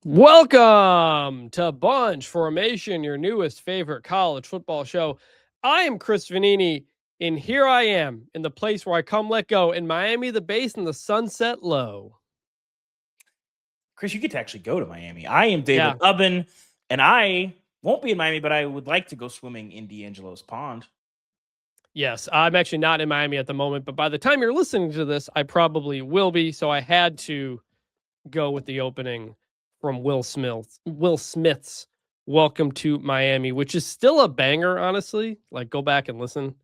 Welcome to Bunch Formation, your newest favorite college football show. I am Chris Vannini, and here I am in the place where I come let go in Miami, the base in the Sunset Low. Chris, you get to actually go to Miami. I am Yeah. David Ubben, and I won't be in Miami, but I would like to go swimming in D'Angelo's pond. Yes, I'm actually not in Miami at the moment, but by the time you're listening to this, I probably will be. So I had to go with the opening from Will Smith's Welcome to Miami, which is still a banger, honestly. Like, go back and listen.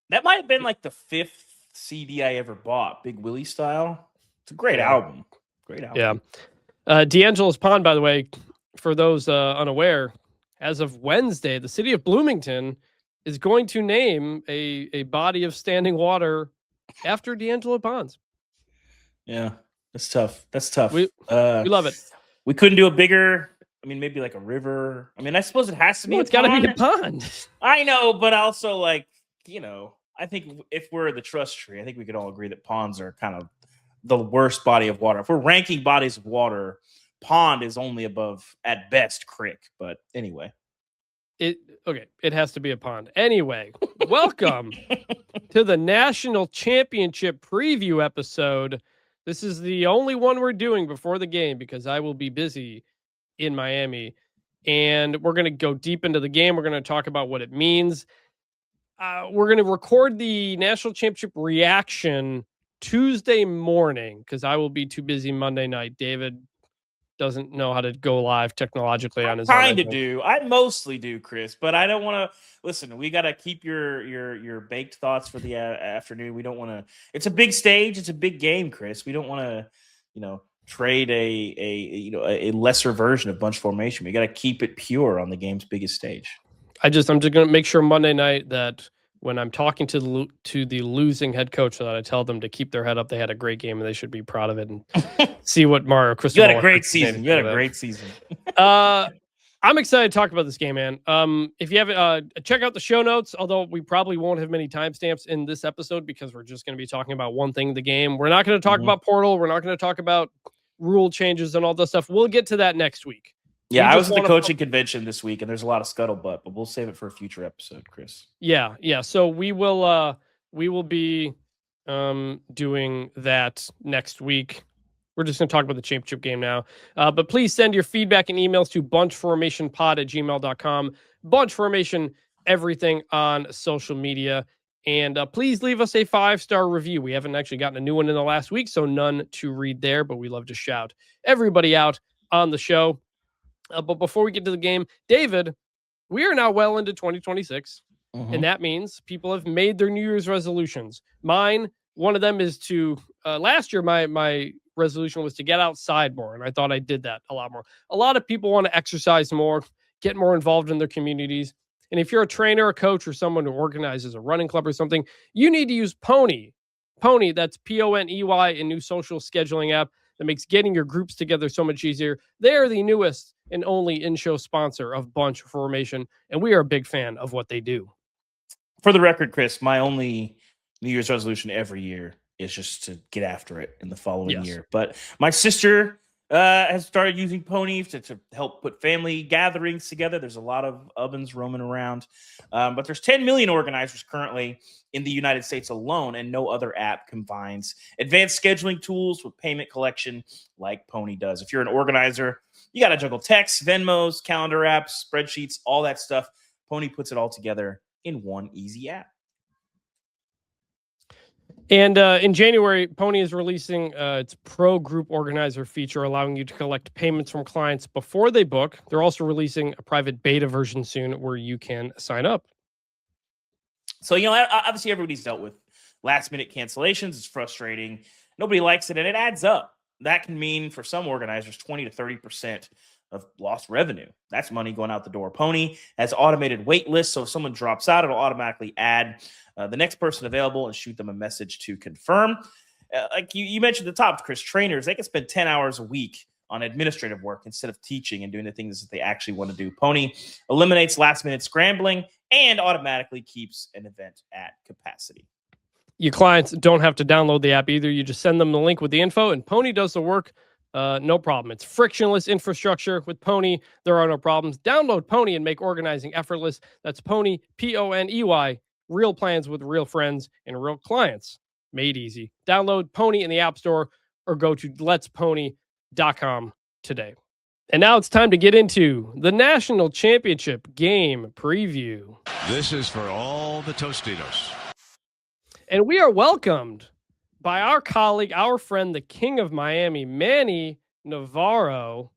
That might have been like the 5th CD I ever bought, Big Willie style. It's a great album. Great album. Yeah. D'Angelo's Pond, by the way, for those unaware, as of Wednesday, the city of Bloomington is going to name a body of standing water after D'Angelo Ponds. Yeah, that's tough. That's tough. We love it. We couldn't do a bigger, maybe like a river. I suppose it has to be. It's got to be a pond. I know, but also I think if we're the trust tree, I think we could all agree that ponds are kind of the worst body of water. If we're ranking bodies of water, pond is only above, at best, creek. But anyway. It has to be a pond. Anyway, welcome to the National Championship preview episode. This is the only one we're doing before the game because I will be busy in Miami. And we're going to go deep into the game. We're going to talk about what it means. We're going to record the National Championship reaction Tuesday morning because I will be too busy Monday night. David doesn't know how to go live technologically on his own. I mostly do, Chris, but I don't want to listen. We got to keep your baked thoughts for the afternoon. We don't want to. It's a big stage. It's a big game, Chris. We don't want to, trade a lesser version of bunch formation. We got to keep it pure on the game's biggest stage. I'm just going to make sure Monday night that when I'm talking to the losing head coach, that I tell them to keep their head up. They had a great game and they should be proud of it and see what Mario Cristobal. You had a great season. I'm excited to talk about this game, man. If you haven't, check out the show notes, although we probably won't have many timestamps in this episode because we're just going to be talking about one thing, the game. We're not going to talk about Portal. We're not going to talk about rule changes and all this stuff. We'll get to that next week. Yeah, I was at the coaching convention this week, and there's a lot of scuttlebutt, but we'll save it for a future episode, Chris. Yeah. So we will be doing that next week. We're just going to talk about the championship game now. But please send your feedback and emails to bunchformationpod@gmail.com. Bunch Formation, everything on social media. And please leave us a 5-star review. We haven't actually gotten a new one in the last week, so none to read there, but we love to shout everybody out on the show. But before we get to the game, David, we are now well into 2026, and that means people have made their New Year's resolutions. Mine, one of them is to, last year, my resolution was to get outside more, and I thought I did that a lot more. A lot of people want to exercise more, get more involved in their communities. And if you're a trainer, a coach, or someone who organizes a running club or something, you need to use Poney. Poney, that's Poney, a new social scheduling app that makes getting your groups together so much easier. They're the newest and only in-show sponsor of Bunch Formation, and we are a big fan of what they do. For the record, Chris, my only New Year's resolution every year is just to get after it in the following year. But my sister has started using Poney to help put family gatherings together. There's a lot of Ubbens roaming around, but there's 10 million organizers currently in the United States alone, and no other app combines advanced scheduling tools with payment collection like Poney does. If you're an organizer, you got to juggle texts, Venmos, calendar apps, spreadsheets, all that stuff. Poney puts it all together in one easy app. And in January, Poney is releasing its Pro Group Organizer feature, allowing you to collect payments from clients before they book. They're also releasing a private beta version soon where you can sign up. So, obviously everybody's dealt with last-minute cancellations. It's frustrating. Nobody likes it, and it adds up. That can mean, for some organizers, 20 to 30% of lost revenue. That's money going out the door. Poney has automated wait lists, so if someone drops out, it'll automatically add the next person available and shoot them a message to confirm. Like you mentioned at the top, Chris, trainers, they can spend 10 hours a week on administrative work instead of teaching and doing the things that they actually want to do. Poney eliminates last-minute scrambling and automatically keeps an event at capacity. Your clients don't have to download the app either. You just send them the link with the info, and Poney does the work no problem. It's frictionless infrastructure with Poney. There are no problems. Download Poney and make organizing effortless. That's Poney, Poney. Real plans with real friends and real clients. Made easy. Download Poney in the App Store or go to letspony.com today. And now it's time to get into the National Championship game preview. This is for all the Tostitos. And we are welcomed by our colleague, our friend, the King of Miami, Manny Navarro.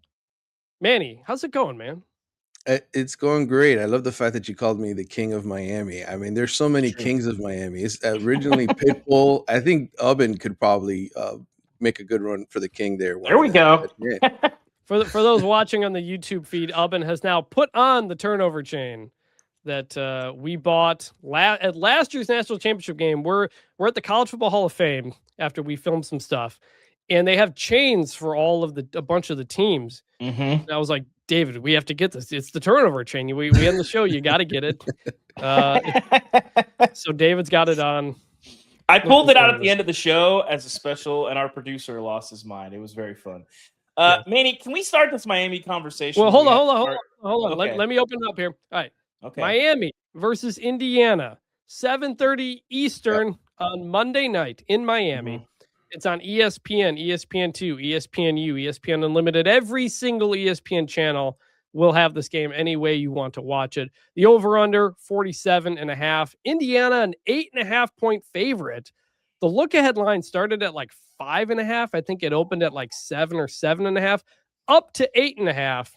Manny, how's it going, man? It's going great. I love the fact that you called me the King of Miami. I mean, there's so many kings of Miami. It's originally Pitbull. I think Ubben could probably make a good run for the king there. There we go. For those watching on the YouTube feed, Ubben has now put on the turnover chain that we bought at last year's national championship game. We're at the College Football Hall of Fame after we filmed some stuff, and they have chains for a bunch of the teams. Mm-hmm. And I was like, David, we have to get this. It's the turnover chain. We end the show. You got to get it. So David's got it on. I pulled it out at the end of the show as a special, and our producer lost his mind. It was very fun. Manny, can we start this Miami conversation? Well, hold on. Okay. Let me open it up here. All right. Okay. Miami versus Indiana, 7:30 Eastern on Monday night in Miami. Mm-hmm. It's on ESPN, ESPN2, ESPNU, ESPN Unlimited. Every single ESPN channel will have this game any way you want to watch it. The over-under, 47.5. Indiana, an 8.5 point favorite. The look-ahead line started at like 5.5. I think it opened at like 7 or 7.5, up to 8.5.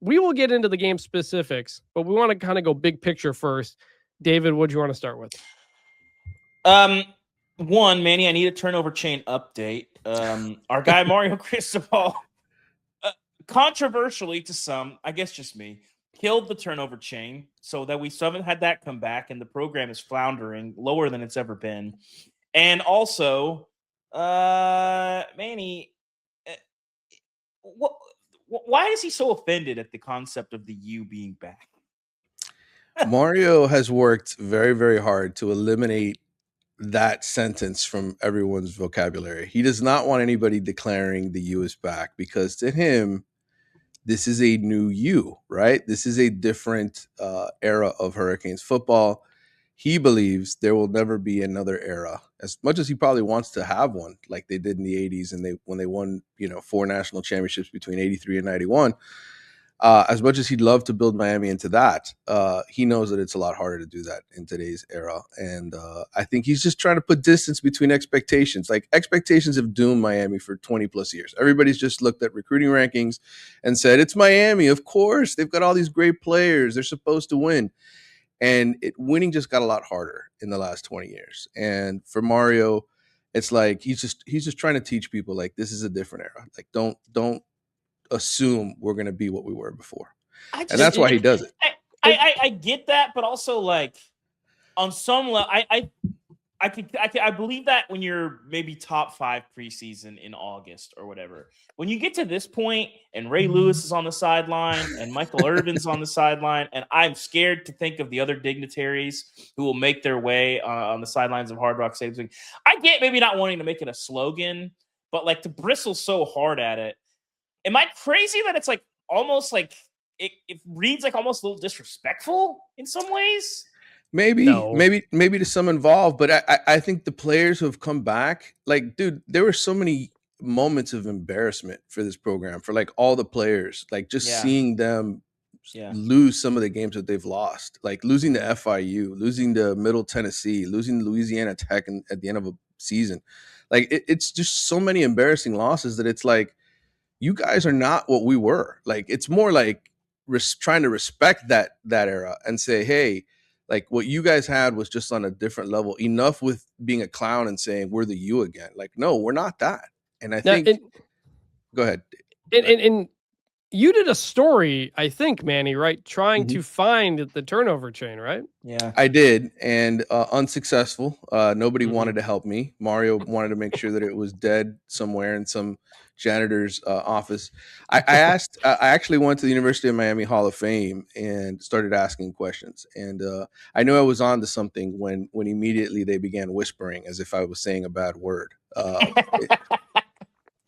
We will get into the game specifics, but we want to kind of go big picture first. David, what do you want to start with? One, Manny, I need a turnover chain update. Our guy Mario Cristobal, controversially to some, I guess just me, killed the turnover chain so that we still haven't had that come back, and the program is floundering lower than it's ever been. And also, Manny, why is he so offended at the concept of the U being back? Mario has worked very, very hard to eliminate that sentence from everyone's vocabulary. He does not want anybody declaring the U is back, because to him, this is a new U, right? This is a different era of Hurricanes football. He believes there will never be another era, as much as he probably wants to have one like they did in the 80s and when they won, 4 national championships between 83 and 91. As much as he'd love to build Miami into that, he knows that it's a lot harder to do that in today's era. And I think he's just trying to put distance between expectations. Like, expectations have doomed Miami for 20 plus years. Everybody's just looked at recruiting rankings and said, it's Miami. Of course, they've got all these great players. They're supposed to win. And winning just got a lot harder in the last 20 years. And for Mario, it's like he's just trying to teach people, like, this is a different era. Like, don't assume we're going to be what we were before. And that's why he does it. I get that, but also, like, on some level, I believe that when you're maybe top 5 preseason in August or whatever, when you get to this point and Ray Lewis is on the sideline and Michael Irvin's on the sideline, and I'm scared to think of the other dignitaries who will make their way on the sidelines of Hard Rock Stadium. I get maybe not wanting to make it a slogan, but like to bristle so hard at it. Am I crazy that it's like almost like it reads like almost a little disrespectful in some ways? Maybe to some involved, but I think the players who have come back, like, dude, there were so many moments of embarrassment for this program, for like all the players, like just seeing them lose some of the games that they've lost, like losing to FIU, losing to Middle Tennessee, losing to Louisiana Tech at the end of a season. Like it's just so many embarrassing losses that it's like, you guys are not what we were. Like, it's more like trying to respect that era and say, hey, like, what you guys had was just on a different level. Enough with being a clown and saying we're the U again. Like, no, we're not that. And I think go ahead. And you did a story, I think, Manny, right? Trying to find the turnover chain, right? Yeah, I did, and unsuccessful. Nobody wanted to help me. Mario wanted to make sure that it was dead somewhere in some janitor's office. I asked. I actually went to the University of Miami Hall of Fame and started asking questions. And I knew I was on to something when immediately they began whispering as if I was saying a bad word.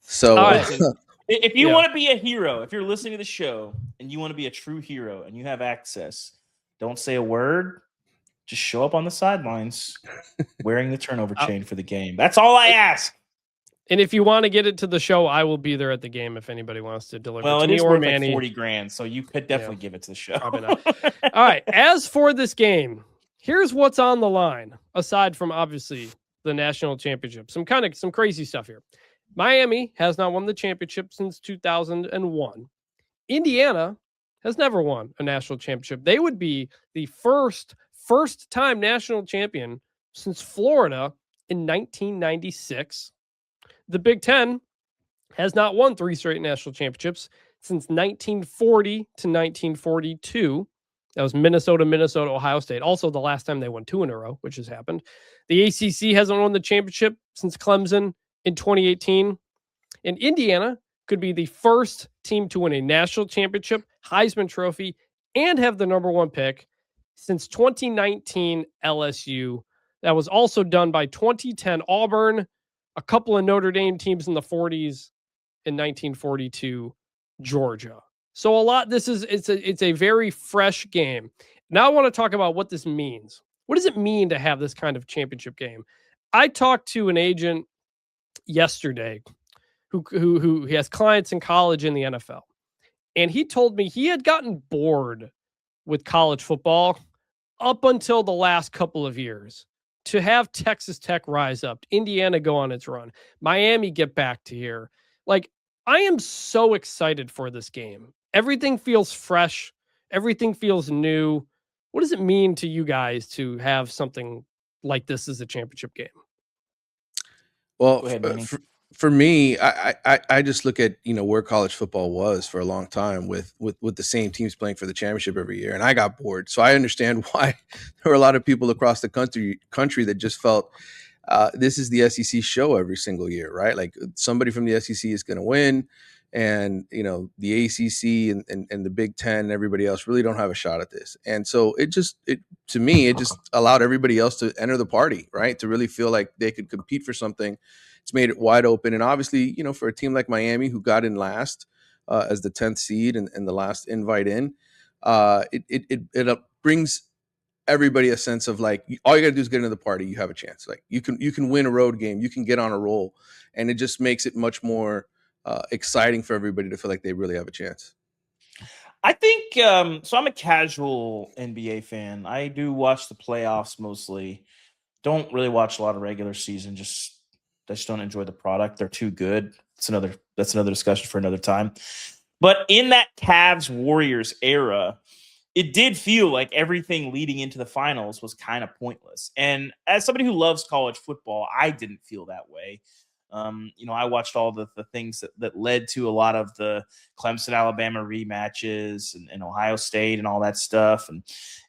So. If you Yeah. want to be a hero, if you're listening to the show and you want to be a true hero and you have access, don't say a word. Just show up on the sidelines wearing the turnover chain for the game. That's all I ask. And if you want to get it to the show, I will be there at the game if anybody wants to deliver Well, to it me is or worth Manny. like 40 grand, so you could definitely give it to the show. Probably not. All right. As for this game, here's what's on the line, aside from obviously the national championship. Some crazy stuff here. Miami has not won the championship since 2001. Indiana has never won a national championship. They would be the first time national champion since Florida in 1996. The Big Ten has not won 3 straight national championships since 1940 to 1942. That was Minnesota, Ohio State. Also, the last time they won 2 in a row, which has happened. The ACC hasn't won the championship since Clemson in 2018. And Indiana could be the first team to win a national championship, Heisman Trophy, and have the number 1 pick since 2019 LSU. That was also done by 2010 Auburn, a couple of Notre Dame teams in the 40s, in 1942 Georgia. So it's a very fresh game. Now I want to talk about what this means. What does it mean to have this kind of championship game? I talked to an agent yesterday who has clients in college in the NFL, and he told me he had gotten bored with college football up until the last couple of years. To have Texas Tech rise up, Indiana go on its run, Miami get back to here. Like, I am so excited for this game. Everything feels fresh. Everything feels new. What does it mean to you guys to have something like this as a championship game? Well, Go ahead, Manny. for me, I just look at, where college football was for a long time with the same teams playing for the championship every year, and I got bored. So I understand why there were a lot of people across the country that just felt this is the SEC show every single year, right? Like, somebody from the SEC is going to win, and the ACC and the Big Ten and everybody else really don't have a shot at this. And so it just allowed everybody else to enter the party, right? To really feel like they could compete for something. It's made it wide open. And obviously, for a team like Miami, who got in last as the 10th seed and the last invite in, it brings everybody a sense of like, all you got to do is get into the party. You have a chance. Like, you can win a road game. You can get on a roll. And it just makes it much more exciting for everybody to feel like they really have a chance. I think so. I'm a casual NBA fan. I do watch the playoffs mostly. Don't really watch a lot of regular season. I just don't enjoy the product. They're too good. That's another discussion for another time. But in that Cavs Warriors era, it did feel like everything leading into the finals was kind of pointless. And as somebody who loves college football, I didn't feel that way. I watched all the things that led to a lot of the Clemson, Alabama rematches and Ohio State and all that stuff.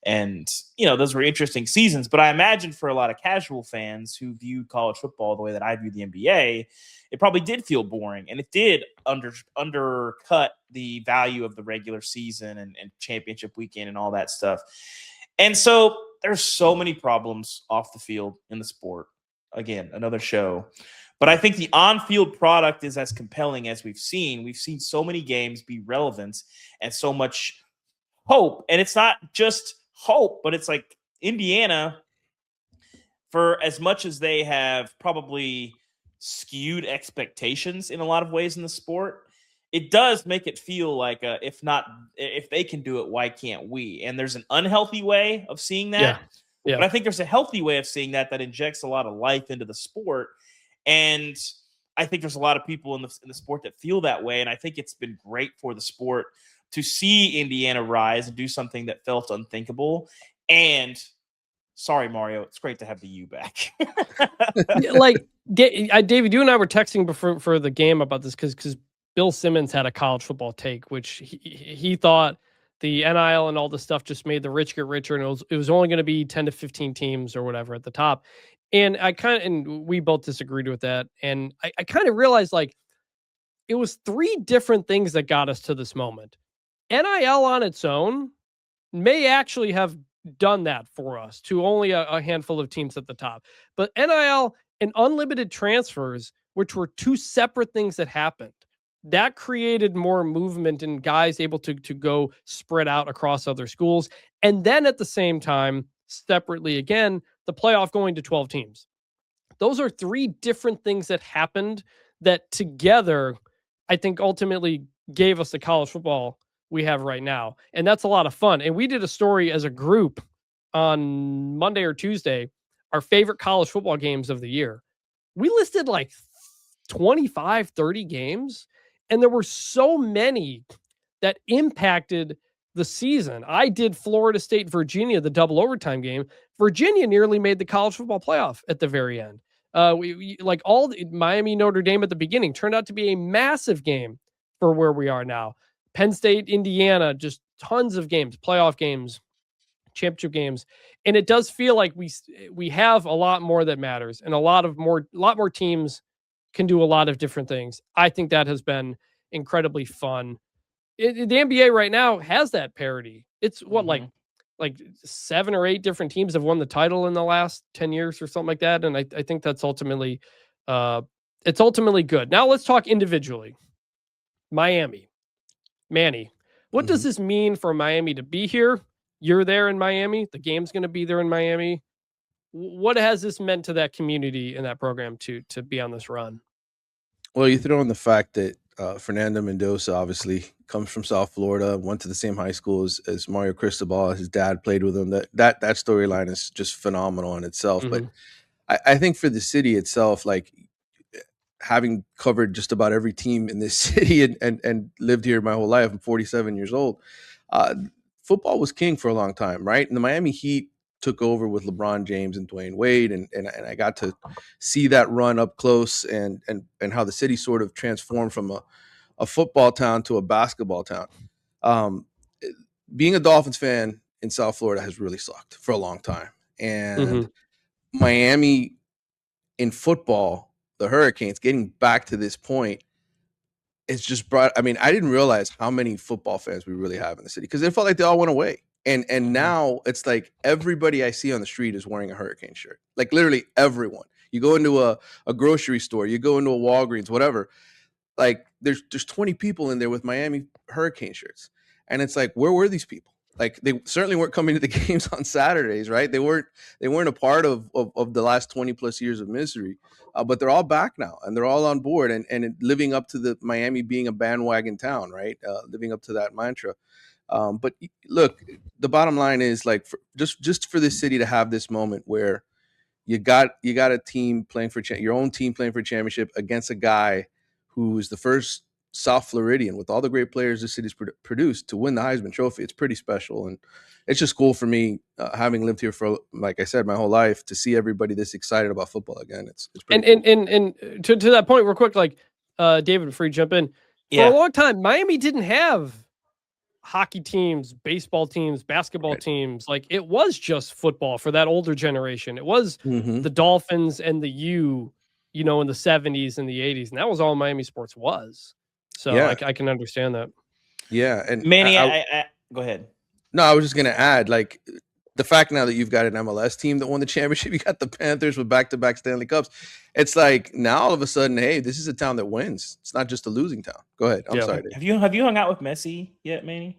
And those were interesting seasons. But I imagine for a lot of casual fans who view college football the way that I view the NBA, it probably did feel boring. And it did undercut the value of the regular season and championship weekend and all that stuff. And so there's so many problems off the field in the sport. Again, another show. But I think the on-field product is as compelling as we've seen. We've seen so many games be relevant and so much hope. And it's not just hope, but it's like Indiana, for as much as they have probably skewed expectations in a lot of ways in the sport, it does make it feel like if they can do it, why can't we? And there's an unhealthy way of seeing that. Yeah. But I think there's a healthy way of seeing that injects a lot of life into the sport. And I think there's a lot of people in the sport that feel that way. And I think it's been great for the sport to see Indiana rise and do something that felt unthinkable. And sorry, Mario, it's great to have the U back. Like, David, you and I were texting before for the game about this because Bill Simmons had a college football take, which he thought the NIL and all this stuff just made the rich get richer, and it was only going to be 10 to 15 teams or whatever at the top. And we both disagreed with that. And I kind of realized, like, it was 3 different things that got us to this moment. NIL on its own may actually have done that for us to only a handful of teams at the top. But NIL and unlimited transfers, which were 2 separate things that happened, that created more movement and guys able to go spread out across other schools. And then at the same time, separately again, the playoff going to 12 teams. Those are three different things that happened that together, I think ultimately gave us the college football we have right now. And that's a lot of fun. And we did a story as a group on Monday or Tuesday, our favorite college football games of the year. We listed like 25, 30 games, and there were so many that impacted the season. I did Florida State, Virginia, the double overtime game. Virginia nearly made the college football playoff at the very end. We like all the, Miami, Notre Dame at the beginning turned out to be a massive game for where we are now. Penn State, Indiana, just tons of games, playoff games, championship games, and it does feel like we have a lot more that matters, and a lot more teams can do a lot of different things. I think that has been incredibly fun. The NBA right now has that parity. It's what like 7 or 8 different teams have won the title in the last 10 years or something like that, and I think that's ultimately it's ultimately good. Now let's talk individually. Miami, Manny, what does this mean for Miami to be here? You're there in Miami. The game's going to be there in Miami. What has this meant to that community and that program to be on this run? Well, you throw in the fact that Fernando Mendoza obviously comes from South Florida, went to the same high school as Mario Cristobal. His dad played with him. That storyline is just phenomenal in itself. But I think for the city itself, like having covered just about every team in this city and lived here my whole life, I'm 47 years old. Football was king for a long time, right? And the Miami Heat took over with LeBron James and Dwayne Wade, and I got to see that run up close and how the city sort of transformed from a football town to a basketball town. Being a Dolphins fan in South Florida has really sucked for a long time. And Miami in football, the Hurricanes, getting back to this point, it's just brought, I mean, I didn't realize how many football fans we really have in the city because it felt like they all went away. And now it's like everybody I see on the street is wearing a Hurricane shirt. Like literally everyone. You go into a grocery store, you go into a Walgreens, whatever. Like there's 20 people in there with Miami Hurricane shirts. And it's like, where were these people? Like they certainly weren't coming to the games on Saturdays, right? They weren't a part of the last 20 plus years of misery. But they're all back now and they're all on board and living up to the Miami being a bandwagon town, right? Living up to that mantra. But look, the bottom line is like just for this city to have this moment where you got a team playing for your own team playing for a championship against a guy who's the first South Floridian with all the great players the city's produced to win the Heisman Trophy. It's pretty special, and it's just cool for me having lived here for, like I said, my whole life to see everybody this excited about football again. It's pretty cool. And to that point, real quick, like David, before you jump in, for a long time, Miami didn't have hockey teams, baseball teams, basketball teams. Like it was just football for that older generation. It was the Dolphins and the U, in the 70s and the 80s, and that was all Miami sports was. So I can understand that. Yeah, and Manny, I go ahead. No, I was just gonna add, like, the fact now that you've got an MLS team that won the championship, you got the Panthers with back-to-back Stanley Cups. It's like now all of a sudden, hey, this is a town that wins. It's not just a losing town. Go ahead. I'm sorry. Have you hung out with Messi yet, Manny?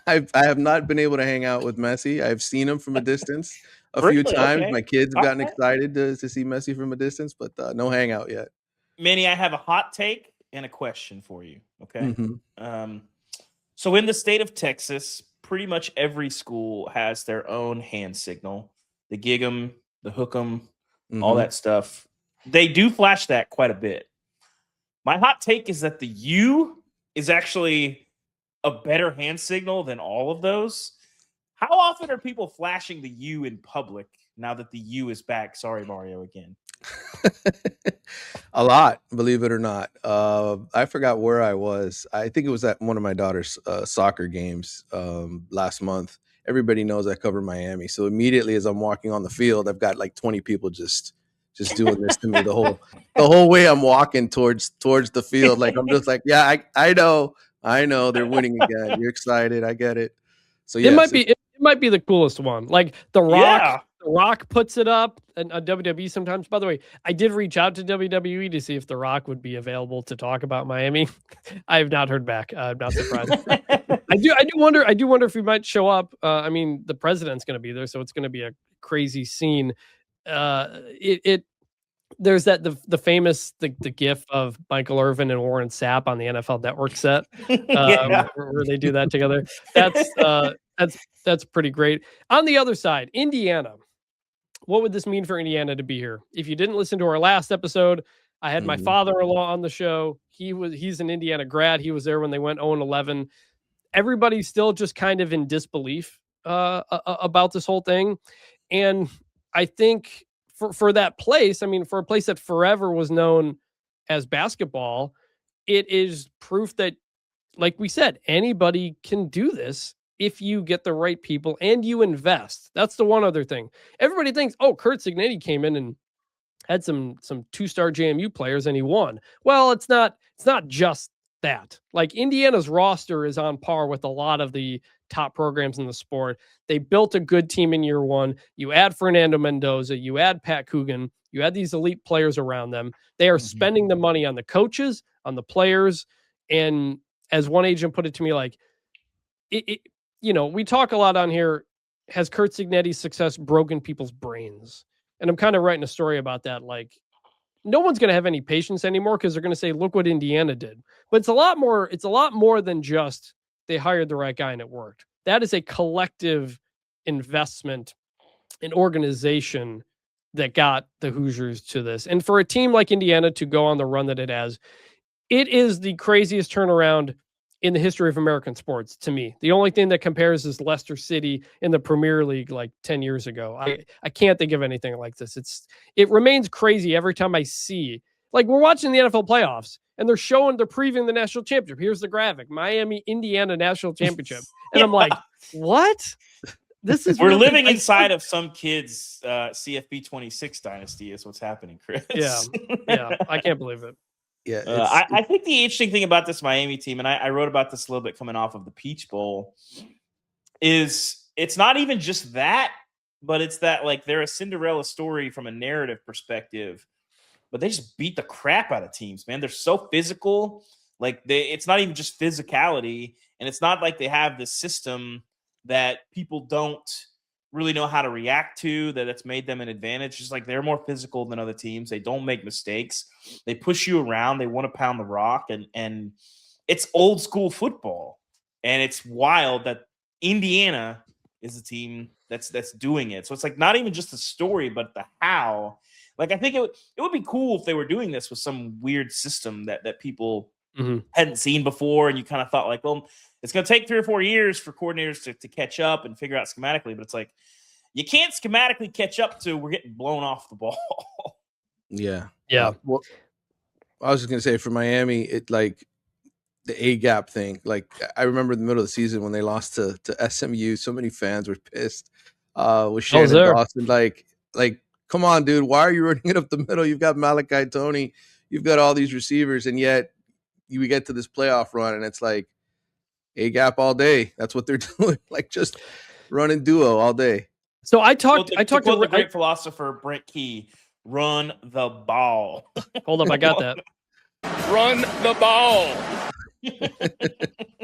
I have not been able to hang out with Messi. I've seen him from a distance a few times. Okay. My kids have gotten excited to see Messi from a distance, but no hangout yet. Manny, I have a hot take and a question for you. Okay. So in the state of Texas, pretty much every school has their own hand signal. The gig 'em, the hook 'em, all that stuff. They do flash that quite a bit. My hot take is that the U is actually a better hand signal than all of those. How often are people flashing the U in public now that the U is back? Sorry, Mario, again. A lot, believe it or not. I forgot where I was. I think it was at one of my daughter's soccer games last month. Everybody knows I cover Miami, so immediately as I'm walking on the field, I've got like 20 people just doing this to me the whole way I'm walking towards the field. Like I'm just like, yeah, I know they're winning again. You're excited, I get it. So yeah, it might be the coolest one. Like The Rock, The Rock puts it up on WWE sometimes. By the way, I did reach out to WWE to see if The Rock would be available to talk about Miami. I have not heard back. I'm not surprised. I do wonder if he might show up. I mean, the president's going to be there, so it's going to be a crazy scene. There's the famous gif of Michael Irvin and Warren Sapp on the NFL Network set, where they do that together. That's pretty great. On the other side, Indiana. What would this mean for Indiana to be here? If you didn't listen to our last episode, I had my father-in-law on the show. He's an Indiana grad. He was there when they went 0-11. Everybody's still just kind of in disbelief about this whole thing, and I think. For that place, I mean, for a place that forever was known as basketball, it is proof that, like we said, anybody can do this if you get the right people and you invest. That's the one other thing. Everybody thinks, oh, Curt Cignetti came in and had some 2-star JMU players and he won. Well, it's not just that. Like, Indiana's roster is on par with a lot of the top programs in the sport. They built a good team in year one. You add Fernando Mendoza, you add Pat Coogan, you add these elite players around them. They are spending the money on the coaches, on the players. And as one agent put it to me, like, we talk a lot on here. Has Curt Cignetti's success broken people's brains? And I'm kind of writing a story about that. Like, no one's going to have any patience anymore because they're going to say, look what Indiana did. But it's a lot more than just they hired the right guy and it worked. That is a collective investment, an organization that got the Hoosiers to this. And for a team like Indiana to go on the run that it has, it is the craziest turnaround in the history of American sports to me. The only thing that compares is Leicester City in the Premier League like 10 years ago. I can't think of anything like this. It remains crazy every time I see, like, we're watching the NFL playoffs and they're previewing the national championship. Here's the graphic, Miami, Indiana national championship. And I'm like, what? We're living inside of some kid's CFB 26 dynasty is what's happening, Chris. Yeah. I can't believe it. Yeah, I think the interesting thing about this Miami team, and I wrote about this a little bit coming off of the Peach Bowl, is it's not even just that, but it's that, like, they're a Cinderella story from a narrative perspective, but they just beat the crap out of teams, man. They're so physical. Like, it's not even just physicality, and it's not like they have this system that people don't really know how to react to, that's made them an advantage. Just like, they're more physical than other teams. They don't make mistakes. They push you around. They want to pound the rock, and it's old school football. And it's wild that Indiana is a team that's doing it. So it's like not even just the story, but the how. Like, I think it would be cool if they were doing this with some weird system that people hadn't seen before, and you kind of thought, like, well, it's going to take 3 or 4 years for coordinators to catch up and figure out schematically. But it's like, you can't schematically catch up to we're getting blown off the ball. Yeah. Well, I was just going to say, for Miami, it, like, the A-gap thing. Like, I remember in the middle of the season when they lost to SMU, so many fans were pissed with Shannon Dawson. Like, come on, dude. Why are you running it up the middle? You've got Malachi Toney. You've got all these receivers, and yet we get to this playoff run, and it's like A-gap all day. That's what they're doing. Like, just running duo all day. So I talked to the great philosopher Brent Key, run the ball. Hold up, I got that. Run the ball.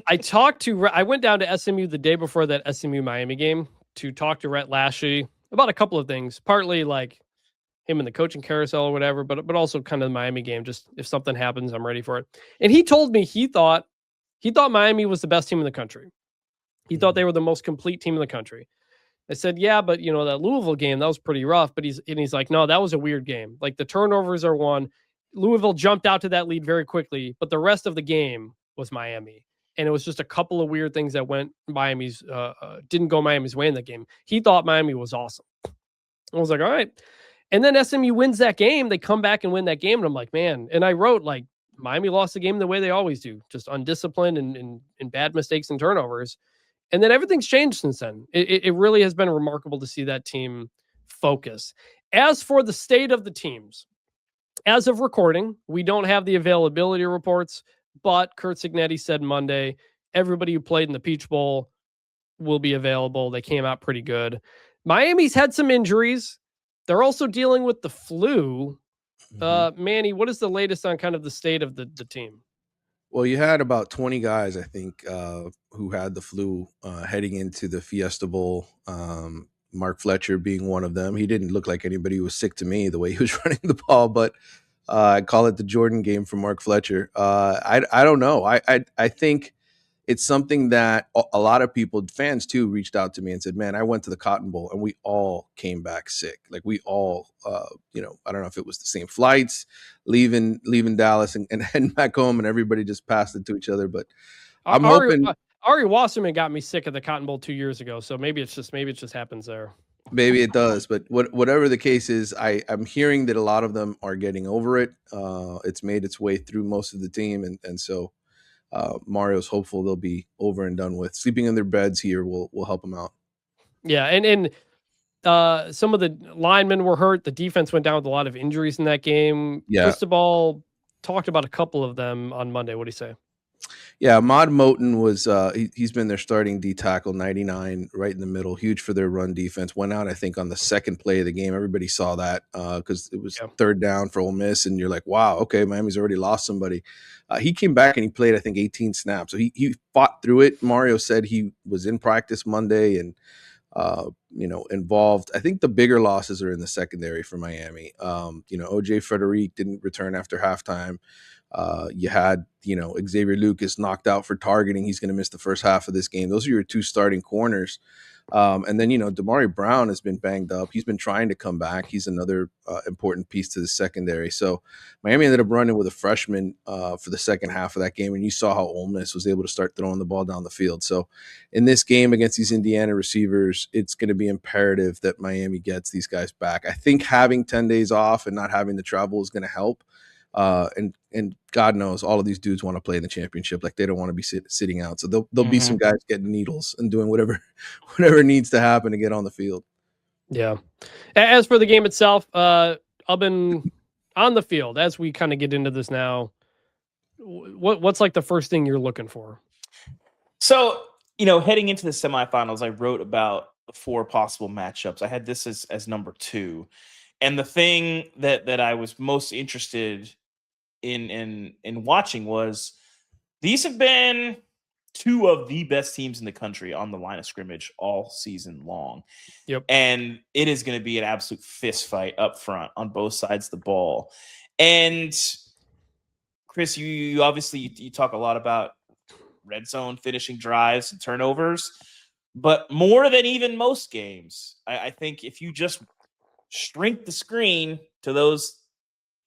I went down to SMU the day before that SMU Miami game to talk to Rhett Lashlee about a couple of things, partly like him in the coaching carousel or whatever, but also kind of the Miami game. Just if something happens, I'm ready for it. And he told me he thought Miami was the best team in the country. He thought they were the most complete team in the country. I said, yeah, but that Louisville game, that was pretty rough. But he's like, no, that was a weird game. Like, the turnovers are one. Louisville jumped out to that lead very quickly, but the rest of the game was Miami. And it was just a couple of weird things that didn't go Miami's way in that game. He thought Miami was awesome. I was like, all right. And then SMU wins that game. They come back and win that game. And I'm like, man. And I wrote, like, Miami lost the game the way they always do, just undisciplined and bad mistakes and turnovers. And then everything's changed since then. It really has been remarkable to see that team focus. As for the state of the teams, as of recording, we don't have the availability reports, but Curt Cignetti said Monday, everybody who played in the Peach Bowl will be available. They came out pretty good. Miami's had some injuries. They're also dealing with the flu. Mhm. Manny, what is the latest on kind of the state of the team? Well, you had about 20 guys, I think, who had the flu heading into the Fiesta Bowl. Mark Fletcher being one of them. He didn't look like anybody who was sick to me the way he was running the ball, but I call it the Jordan game for Mark Fletcher. I don't know. I think it's something that a lot of people, fans too, reached out to me and said, "Man, I went to the Cotton Bowl and we all came back sick. Like we all, I don't know if it was the same flights, leaving Dallas and heading back home, and everybody just passed it to each other." But I'm hoping Ari Wasserman got me sick at the Cotton Bowl 2 years ago, so maybe it just happens there. maybe it does. But whatever the case is, I'm hearing that a lot of them are getting over it. It's made its way through most of the team, and so Mario's hopeful they'll be over and done with. Sleeping in their beds here will help them out. Yeah, and some of the linemen were hurt. The defense went down with a lot of injuries in that game. Yeah. Cristobal talked about a couple of them on Monday. What do you say? Yeah, Ahmad Moten was he's been their starting D tackle, 99, right in the middle, huge for their run defense. Went out, I think, on the second play of the game. Everybody saw that because it was third down for Ole Miss, and you're like, wow, okay, Miami's already lost somebody. He came back and he played, I think, 18 snaps. So he fought through it. Mario said he was in practice Monday and involved. I think the bigger losses are in the secondary for Miami. OJ Frederic didn't return after halftime. You had, Xavier Lucas knocked out for targeting. He's going to miss the first half of this game. Those are your two starting corners. And then, Damari Brown has been banged up. He's been trying to come back. He's another important piece to the secondary. So Miami ended up running with a freshman for the second half of that game. And you saw how Ole Miss was able to start throwing the ball down the field. So in this game against these Indiana receivers, it's going to be imperative that Miami gets these guys back. I think having 10 days off and not having to travel is going to help. And God knows all of these dudes want to play in the championship. Like they don't want to be sitting out. So there'll be some guys getting needles and doing whatever needs to happen to get on the field. Yeah. As for the game itself, Ubben on the field, as we kind of get into this now, what's like the first thing you're looking for? So, heading into the semifinals, I wrote about the 4 possible matchups. I had this as number 2. And the thing that I was most interested in watching was these have been 2 of the best teams in the country on the line of scrimmage all season long. Yep. And it is going to be an absolute fist fight up front on both sides of the ball. And Chris, you obviously you talk a lot about red zone finishing drives and turnovers, but more than even most games, I think if you just shrink the screen to those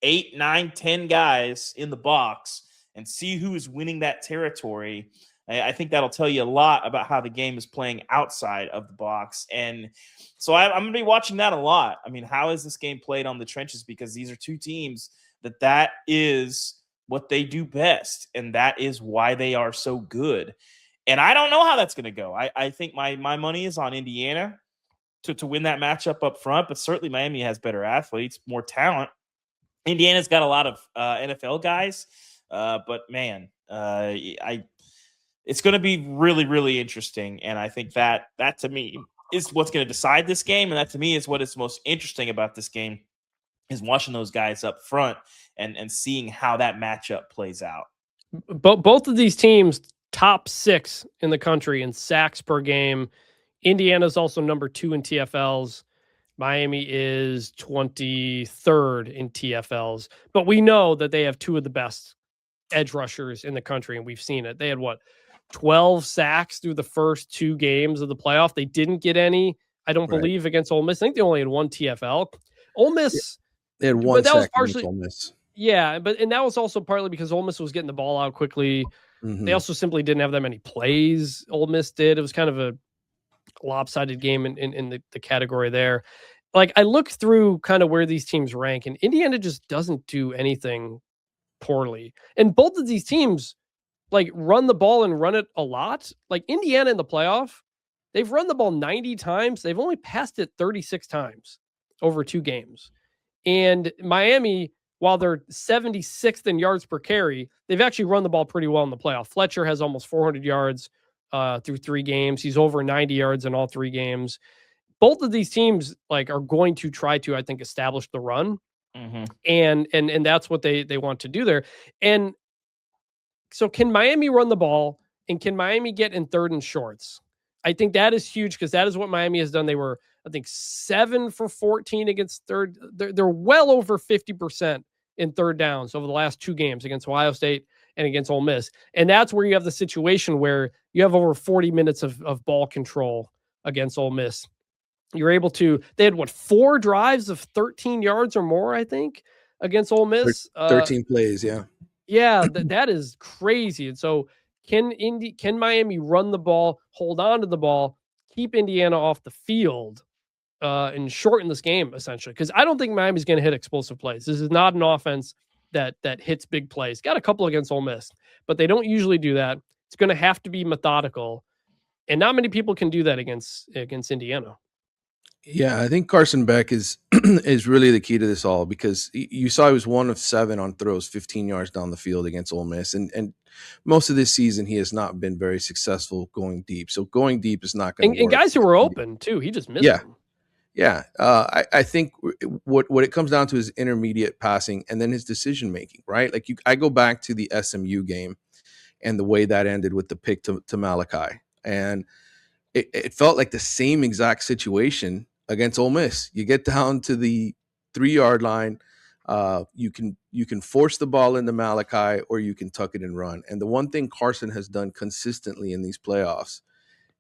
8, 9, 10 guys in the box and see who is winning that territory, I think that'll tell you a lot about how the game is playing outside of the box. And so I'm going to be watching that a lot. I mean, how is this game played on the trenches? Because these are 2 teams that is what they do best, and that is why they are so good. And I don't know how that's going to go. I think my money is on Indiana to win that matchup up front, but certainly Miami has better athletes, more talent. Indiana's got a lot of NFL guys, but man, it's going to be really, really interesting. And I think that to me is what's going to decide this game. And that to me is what is most interesting about this game, is watching those guys up front and seeing how that matchup plays out. Both of these teams, top 6 in the country in sacks per game. Indiana's also number 2 in TFLs. Miami is 23rd in TFLs. But we know that they have 2 of the best edge rushers in the country, and we've seen it. They had 12 sacks through the first 2 games of the playoff. They didn't get any, I don't believe, against Ole Miss. I think they only had 1 TFL. Ole Miss, they had 1 sack against Ole Miss. Yeah, and that was also partly because Ole Miss was getting the ball out quickly. Mm-hmm. They also simply didn't have that many plays. Ole Miss did. It was kind of a lopsided game in the category there. Like, I look through kind of where these teams rank, and Indiana just doesn't do anything poorly. And both of these teams, like, run the ball and run it a lot. Like, Indiana in the playoff, they've run the ball 90 times. They've only passed it 36 times over 2 games. And Miami, while they're 76th in yards per carry, they've actually run the ball pretty well in the playoff. Fletcher has almost 400 yards through 3 games. He's over 90 yards in all 3 games. both of these teams like are going to try to, I think, establish the run. And that's what they want to do there. And so can Miami run the ball, and can Miami get in third and shorts? I think that is huge, because that is what Miami has done. They were, I think, 7 for 14 against third. They're well over 50% in third downs over the last 2 games against Ohio State and against Ole Miss. And that's where you have the situation where you have over 40 minutes of ball control against Ole Miss. You're able to, they had 4 drives of 13 yards or more, I think, against Ole Miss. 13 plays, yeah. Yeah, that is crazy. And so can Miami run the ball, hold on to the ball, keep Indiana off the field, and shorten this game, essentially? Because I don't think Miami's going to hit explosive plays. This is not an offense that hits big plays. Got a couple against Ole Miss, but they don't usually do that. It's going to have to be methodical, and not many people can do that against Indiana. Yeah, I think Carson Beck is is really the key to this all, because you saw he was 1 of 7 on throws 15 yards down the field against Ole Miss, and most of this season he has not been very successful going deep. So going deep is not going to work. And guys who were open too, he just missed them. Yeah. I think what it comes down to is intermediate passing and then his decision making, right? Like I go back to the SMU game and the way that ended with the pick to Malachi, and it felt like the same exact situation against Ole Miss. You get down to the 3-yard line, you can force the ball into Malachi, or you can tuck it and run. And the one thing Carson has done consistently in these playoffs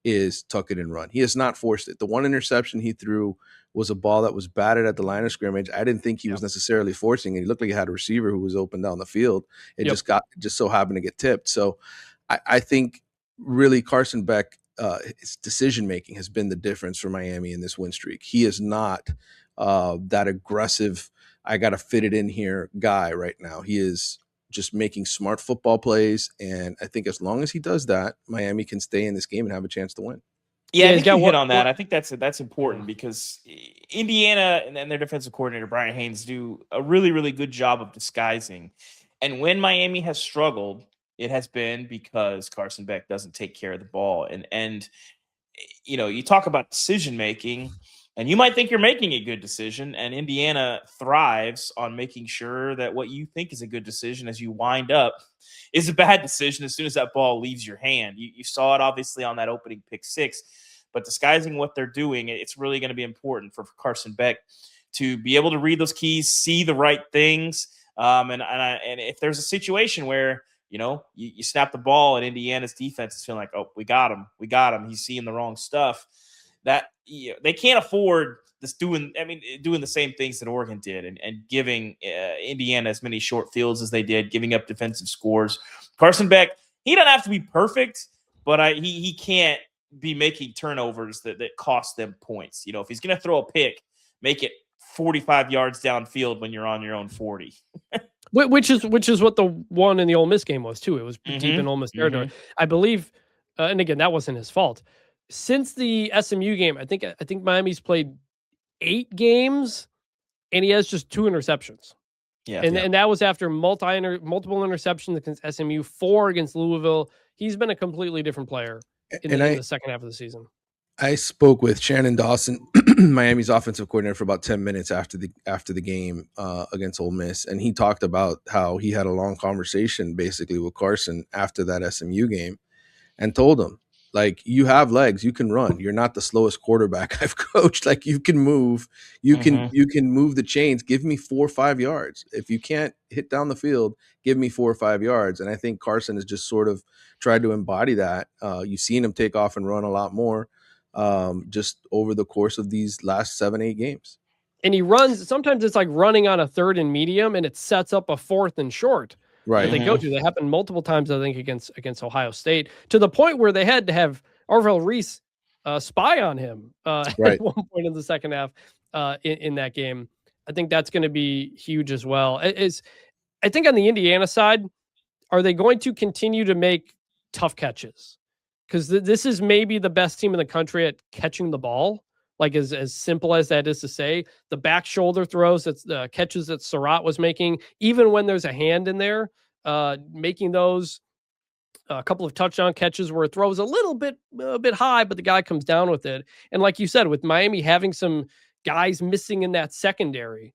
is tuck it and run. He has not forced it. The one interception he threw was a ball that was batted at the line of scrimmage. I didn't think he was necessarily forcing it. He looked like he had a receiver who was open down the field. It just so happened to get tipped. So I think really Carson Beck, his decision making has been the difference for Miami in this win streak. He is not that aggressive, I got to fit it in here guy right now. He is just making smart football plays, and I think as long as he does that, Miami can stay in this game and have a chance to win. Yeah, I think you hit on that. I think that's important, because Indiana and their defensive coordinator Brian Haynes do a really, really good job of disguising. And when Miami has struggled, it has been because Carson Beck doesn't take care of the ball. And you know, you talk about decision making, and you might think you're making a good decision, and Indiana thrives on making sure that what you think is a good decision as you wind up is a bad decision as soon as that ball leaves your hand. You saw it obviously on that opening pick 6, but disguising what they're doing, it's really going to be important for Carson Beck to be able to read those keys, see the right things. And if there's a situation where, you know, you snap the ball and Indiana's defense is feeling like, oh, we got him. He's seeing the wrong stuff. That, you know, they can't afford this doing the same things that Oregon did and giving Indiana as many short fields as they did, giving up defensive scores. Carson Beck, he doesn't have to be perfect, but he can't be making turnovers that cost them points. You know, if he's going to throw a pick, make it 45 yards downfield when you're on your own 40. Which is what the one in the Ole Miss game was too. It was deep in Ole Miss territory. I believe, and again, that wasn't his fault. Since the SMU game, I think Miami's played 8 games, and he has just 2 interceptions. And that was after multiple interceptions against SMU, 4 against Louisville. He's been a completely different player in the second half of the season. I spoke with Shannon Dawson, Miami's offensive coordinator, for about 10 minutes after the game against Ole Miss, and he talked about how he had a long conversation basically with Carson after that SMU game, and told him, like, you have legs, you can run. You're not the slowest quarterback I've coached. Like, you can move, you can move the chains. Give me 4 or 5 yards. If you can't hit down the field, give me 4 or 5 yards. And I think Carson has just sort of tried to embody that. You've seen him take off and run a lot more just over the course of these last 7-8 games. And he runs, sometimes it's like running on a 3rd and medium, and it sets up a 4th and short. Right. They go to. They happened multiple times, I think, against Ohio State, to the point where they had to have Arvell Reese spy on him at one point in the second half in that game. I think that's going to be huge as well. I think on the Indiana side, are they going to continue to make tough catches? Because this is maybe the best team in the country at catching the ball. Like, as simple as that is to say, the back shoulder throws, that's the catches that Surratt was making, even when there's a hand in there, making those a couple of touchdown catches where it throws a bit high, but the guy comes down with it. And like you said, with Miami having some guys missing in that secondary,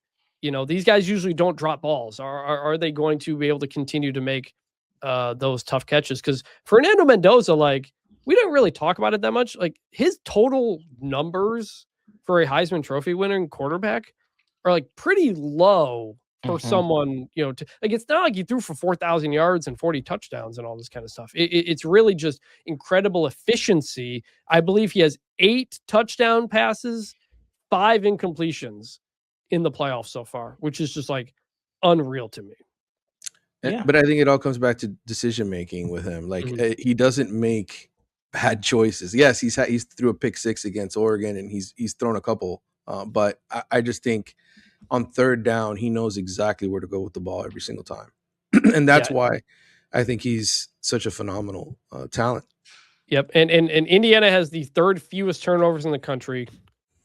these guys usually don't drop balls. Are they going to be able to continue to make those tough catches? Because Fernando Mendoza, like, we didn't really talk about it that much. Like, his total numbers for a Heisman Trophy winning quarterback are like pretty low for someone, it's not like he threw for 4,000 yards and 40 touchdowns and all this kind of stuff. It's really just incredible efficiency. I believe he has 8 touchdown passes, 5 incompletions in the playoffs so far, which is just like unreal to me. Yeah. But I think it all comes back to decision making with him. Like, he doesn't make bad choices. Yes, he's threw a pick 6 against Oregon, and he's thrown a couple. But I just think on third down, he knows exactly where to go with the ball every single time, and that's why I think he's such a phenomenal talent. Yep, and Indiana has the 3rd fewest turnovers in the country.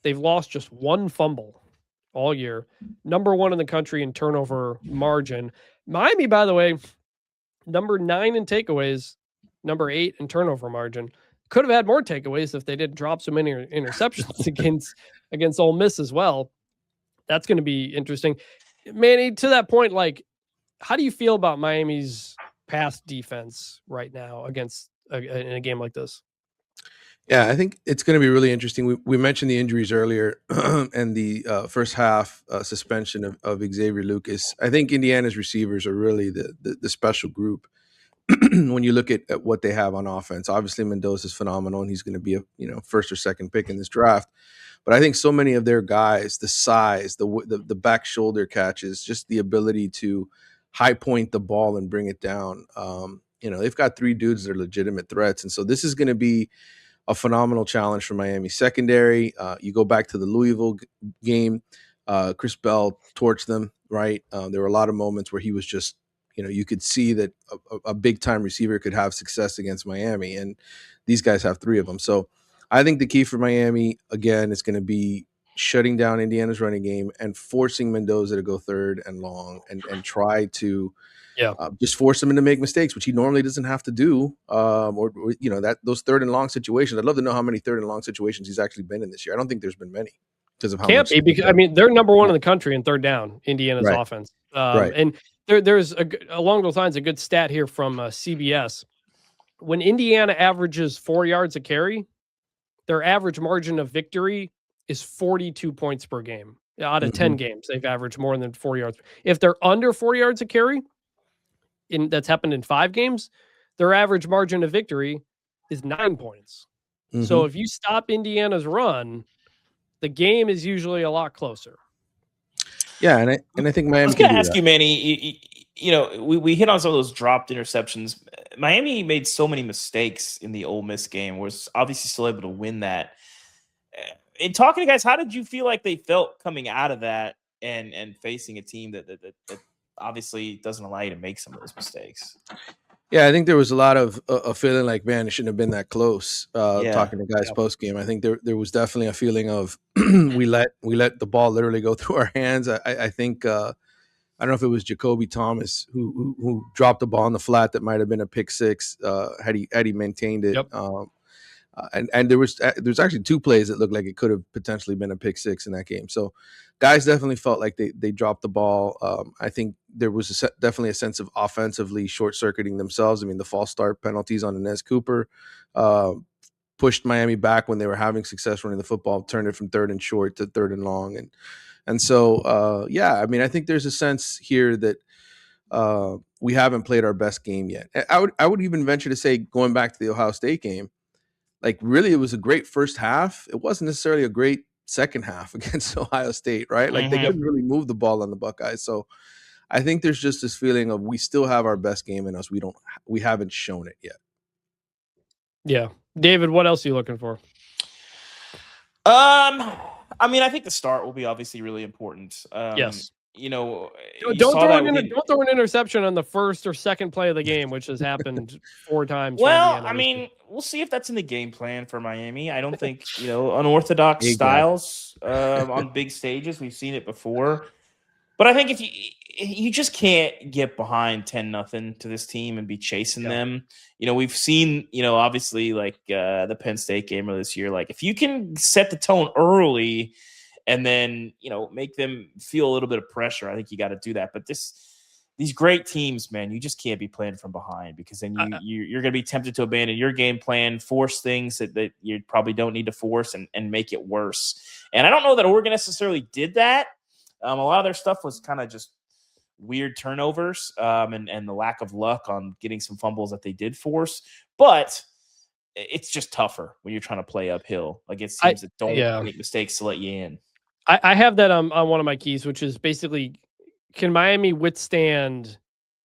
They've lost just 1 fumble all year. Number 1 in the country in turnover margin. Miami, by the way, number 9 in takeaways, number 8 in turnover margin. Could have had more takeaways if they didn't drop so many interceptions against Ole Miss as well. That's going to be interesting. Manny, to that point, like, how do you feel about Miami's pass defense right now against in a game like this? Yeah, I think it's going to be really interesting. We mentioned the injuries earlier and the first half suspension of Xavier Lucas. I think Indiana's receivers are really the special group when you look at what they have on offense. Obviously, Mendoza is phenomenal, and he's going to be a first or second pick in this draft. But I think so many of their guys, the size, the back shoulder catches, just the ability to high point the ball and bring it down. They've got 3 dudes that are legitimate threats, and so this is going to be a phenomenal challenge for Miami secondary. You go back to the Louisville game, Chris Bell torched them, right? There were a lot of moments where he was just, you could see that a big time receiver could have success against Miami, and these guys have 3 of them. So I think the key for Miami, again, is going to be shutting down Indiana's running game and forcing Mendoza to go third and long and try to just force him into make mistakes, which he normally doesn't have to do. Those third and long situations. I'd love to know how many third and long situations he's actually been in this year. I don't think there's been many because of how Can't be, because they're number 1 in the country in third down, Indiana's offense. Right. And there's along those lines a good stat here from CBS. When Indiana averages 4 yards a carry, their average margin of victory is 42 points per game. Out of 10 games, they've averaged more than 4 yards. If they're under 4 yards a carry, that's happened in 5 games, their average margin of victory is 9 points. So if you stop Indiana's run, the game is usually a lot closer. Yeah, and I think Miami. I was going to ask you, Manny. We hit on some of those dropped interceptions. Miami made so many mistakes in the Ole Miss game. Was obviously still able to win that. In talking to guys, how did you feel like they felt coming out of that and facing a team that obviously doesn't allow you to make some of those mistakes? Yeah, I think there was a lot of a feeling like, man, it shouldn't have been that close. Talking to guys post game, I think there was definitely a feeling of we let the ball literally go through our hands. I think I don't know if it was Jacoby Thomas who dropped the ball in the flat that might have been a pick 6 had he maintained it. Yep. And there's actually 2 plays that looked like it could have potentially been a pick 6 in that game. So guys definitely felt like they dropped the ball. I think there was definitely a sense of offensively short-circuiting themselves. I mean, the false start penalties on Inez Cooper pushed Miami back when they were having success running the football, turned it from 3rd and short to 3rd and long. And so, I mean, I think there's a sense here that we haven't played our best game yet. I would even venture to say, going back to the Ohio State game, like, really, it was a great first half. It wasn't necessarily a great second half against Ohio State, right? Like, they couldn't really move the ball on the Buckeyes. So I think there's just this feeling of we still have our best game in us. We haven't shown it yet. Yeah. David, what else are you looking for? I mean, I think the start will be obviously really important. Yes. Don't don't throw an interception on the first or second play of the game, which has happened 4 times. Well, I mean, we'll see if that's in the game plan for Miami. I don't think unorthodox styles on big stages. We've seen it before, But I think if you just can't get behind 10-0 to this team and be chasing them. We've seen, obviously like the Penn State game of this year. Like if you can set the tone early and then, make them feel a little bit of pressure, I think you got to do that. But these great teams, man, you just can't be playing from behind, because then you're going to be tempted to abandon your game plan, force things that you probably don't need to force, and make it worse. And I don't know that Oregon necessarily did that. A lot of their stuff was kind of just weird turnovers and the lack of luck on getting some fumbles that they did force. But it's just tougher when you're trying to play uphill against teams that don't make mistakes to let you in. I have that on one of my keys, which is basically, can Miami withstand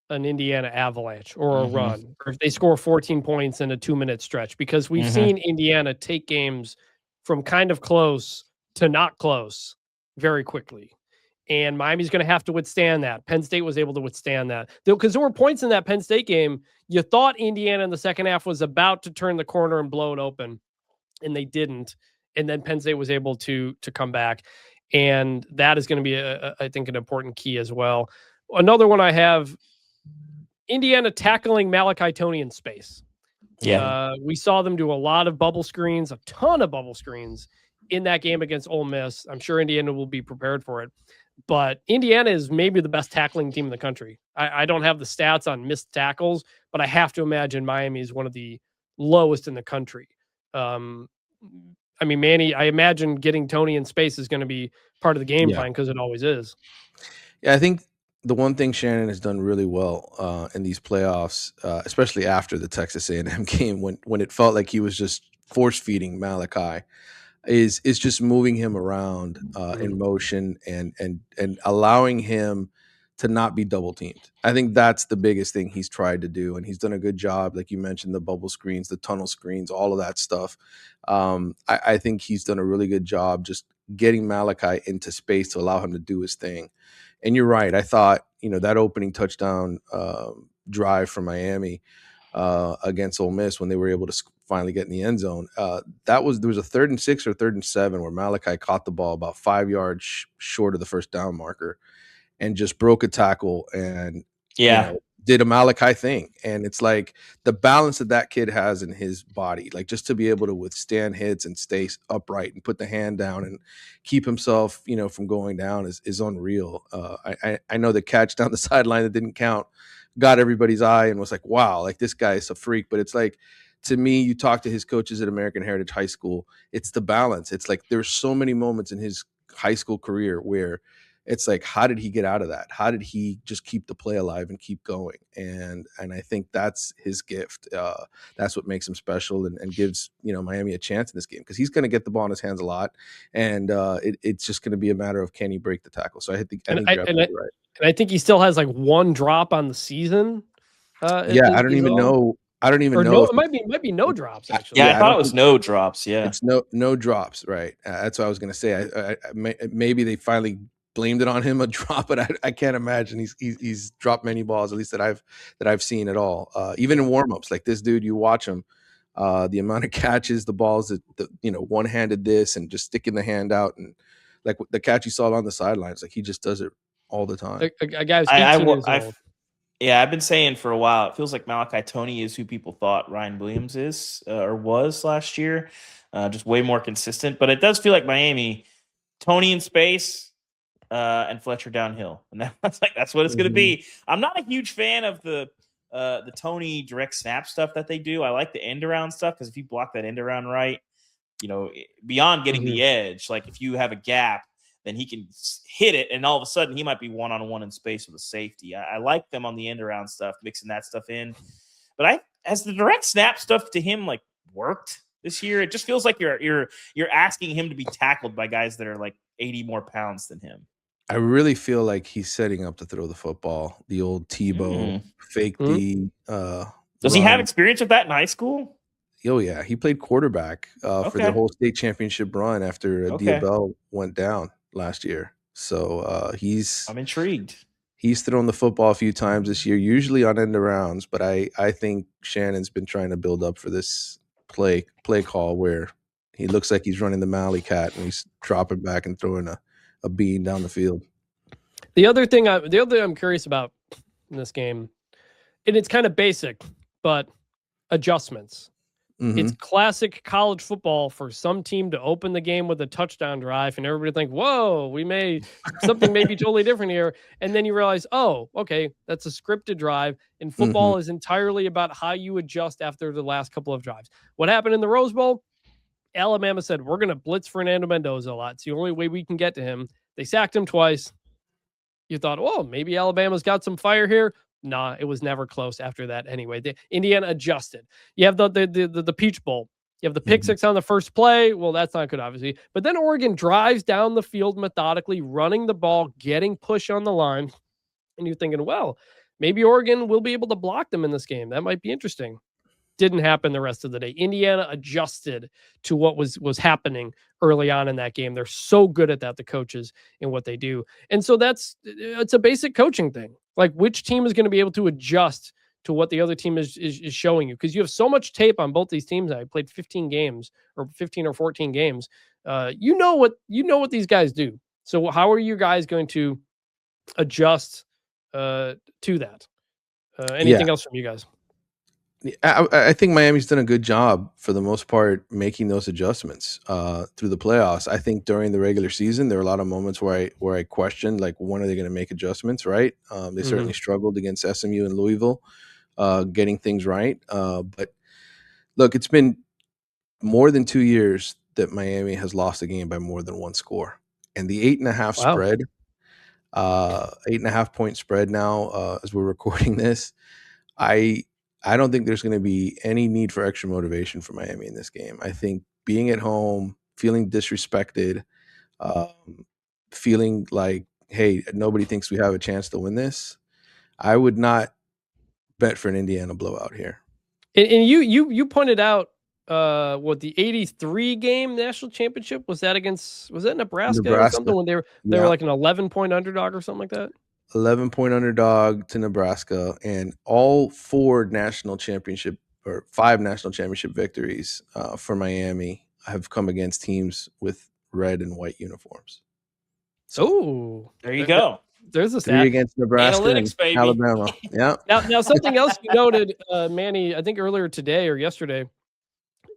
an Indiana avalanche or a run, or if they score 14 points in a 2-minute stretch? Because we've seen Indiana take games from kind of close to not close very quickly. And Miami's going to have to withstand that. Penn State was able to withstand that. Because there were points in that Penn State game, you thought Indiana in the second half was about to turn the corner and blow it open, and they didn't. And then Penn State was able to come back. And that is going to be, I think, an important key as well. Another one I have, Indiana tackling Malachi Toney in space. Yeah. We saw them do a lot of bubble screens, a ton of bubble screens in that game against Ole Miss. I'm sure Indiana will be prepared for it. But Indiana is maybe the best tackling team in the country. I don't have the stats on missed tackles, but I have to imagine Miami is one of the lowest in the country. Manny, I imagine getting Toney in space is going to be part of the game plan, because it always is. Yeah, I think the one thing Shannon has done really well in these playoffs, especially after the Texas A&M game, when it felt like he was just force feeding Malachi, is just moving him around in motion and allowing him to not be double teamed. I think that's the biggest thing he's tried to do, and he's done a good job. Like you mentioned, the bubble screens, the tunnel screens, all of that stuff. I think he's done a really good job just getting Malachi into space to allow him to do his thing. And you're right. I thought, that opening touchdown drive from Miami against Ole Miss, when they were able to finally get in the end zone, there was a 3rd and 6 or 3rd and 7 where Malachi caught the ball about 5 yards short of the first down marker and just broke a tackle and did a Malachi thing. And it's like the balance that kid has in his body, like just to be able to withstand hits and stay upright and put the hand down and keep himself, from going down is unreal. I know the catch down the sideline that didn't count got everybody's eye and was like, wow, like this guy is a freak. But it's like, to me, you talk to his coaches at American Heritage High School, it's the balance. It's like there's so many moments in his high school career where it's like, how did he get out of that? How did he just keep the play alive and keep going? And I think that's his gift. That's what makes him special and gives, Miami a chance in this game, because he's going to get the ball in his hands a lot. And it's just going to be a matter of, can he break the tackle? So I think you're absolutely right. And I think he still has like one drop on the season. I don't even know. It might be no drops, actually. Yeah, I thought it was no drops. Yeah, it's no drops. Right. That's what I was going to say. Maybe they finally blamed it on him, a drop, but I can't imagine he's dropped many balls, at least that I've seen at all. Even in warmups, like this dude, you watch him, the amount of catches, the balls that one-handed this and just sticking the hand out, and like the catch you saw on the sidelines, like he just does it all the time. A guy's 18 years old. Yeah, I've been saying for a while, it feels like Malachi Toney is who people thought Ryan Williams is or was last year, just way more consistent. But it does feel like Miami, Toney in space, and Fletcher downhill, and that's what it's going to be. I'm not a huge fan of the Toney direct snap stuff that they do. I like the end around stuff, because if you block that end around right, beyond getting the edge, like if you have a gap, then he can hit it, and all of a sudden he might be one-on-one in space with a safety. I like them on the end around stuff, mixing that stuff in. But has the direct snap stuff to him like worked this year? It just feels like you're asking him to be tackled by guys that are like 80 more pounds than him. I really feel like he's setting up to throw the football, the old Tebow fake D. Does he have experience with that in high school? Oh yeah, he played quarterback for the whole state championship run after Diabell went down last year. So I'm intrigued. He's thrown the football a few times this year, usually on end arounds, but I think Shannon's been trying to build up for this play call where he looks like he's running the Malley cat and he's dropping back and throwing a bean down the field. The other thing I'm curious about in this game, and it's kind of basic, but adjustments. Mm-hmm. It's classic college football for some team to open the game with a touchdown drive and everybody think, whoa, something may be totally different here. And then you realize, oh, okay, that's a scripted drive. And football is entirely about how you adjust after the last couple of drives. What happened in the Rose Bowl? Alabama said, we're going to blitz Fernando Mendoza a lot. It's the only way we can get to him. They sacked him twice. You thought, oh, maybe Alabama's got some fire here. Nah, it was never close after that. Anyway, Indiana adjusted. You have the Peach Bowl. You have the pick six on the first play. Well, that's not good, obviously. But then Oregon drives down the field methodically, running the ball, getting push on the line. And you're thinking, well, maybe Oregon will be able to block them in this game. That might be interesting. Didn't happen the rest of the day. Indiana adjusted to what was happening early on in that game. They're so good at that, the coaches, and what they do. And so it's a basic coaching thing. Like, which team is going to be able to adjust to what the other team is showing you? Because you have so much tape on both these teams. I played 15 games or 15 or 14 games. You know what these guys do. So how are you guys going to adjust to that? Anything else from you guys? I think Miami's done a good job for the most part making those adjustments through the playoffs. I think during the regular season there were a lot of moments where I questioned, like, when are they going to make adjustments, right? They certainly struggled against SMU and Louisville getting things right. But look, it's been more than 2 years that Miami has lost a game by more than one score. And the 8.5 spread, 8.5 point spread now as we're recording this, I don't think there's going to be any need for extra motivation for Miami in this game. I think being at home, feeling disrespected, feeling like, hey, nobody thinks we have a chance to win this, I would not bet for an Indiana blowout here. And you pointed out what the 83 game national championship was that Nebraska or something, when they were like an 11-point underdog or something like that. 11-point underdog to Nebraska, and all 5 national championship victories for Miami have come against teams with red and white uniforms. So there you go. There's a 3 against Nebraska Analytics, and baby. Alabama. Yeah. Now something else you noted, Manny, I think earlier today or yesterday,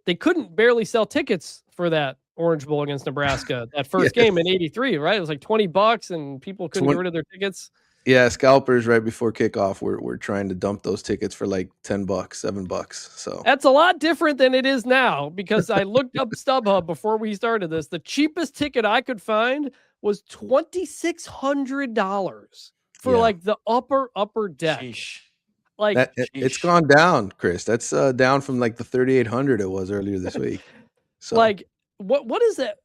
they couldn't barely sell tickets for that Orange Bowl against Nebraska, that first game in 83, right? It was like $20 and people couldn't get rid of their tickets. Yeah, scalpers right before kickoff were trying to dump those tickets for like $10, $7. So that's a lot different than it is now, because I looked up StubHub before we started this. The cheapest ticket I could find was $2,600 for like the upper deck. Sheesh. Like it's gone down, Chris. That's down from like the 3,800 it was earlier this week. So like what is that?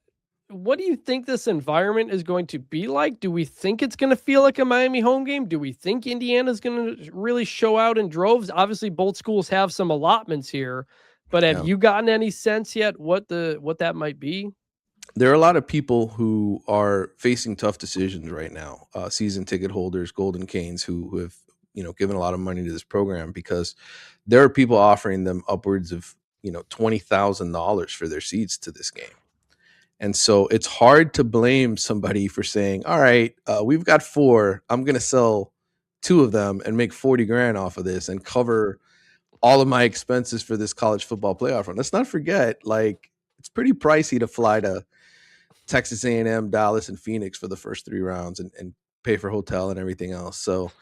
What do you think this environment is going to be like? Do we think it's going to feel like a Miami home game? Do we think Indiana's going to really show out in droves? Obviously, both schools have some allotments here, but have you gotten any sense yet what that might be? There are a lot of people who are facing tough decisions right now. Season ticket holders, Golden Canes, who have given a lot of money to this program, because there are people offering them upwards of $20,000 for their seats to this game. And so it's hard to blame somebody for saying, all right, we've got 4. I'm going to sell 2 of them and make 40 grand off of this and cover all of my expenses for this college football playoff run. Let's not forget, like, it's pretty pricey to fly to Texas A&M, Dallas, and Phoenix for the first 3 rounds and pay for hotel and everything else. So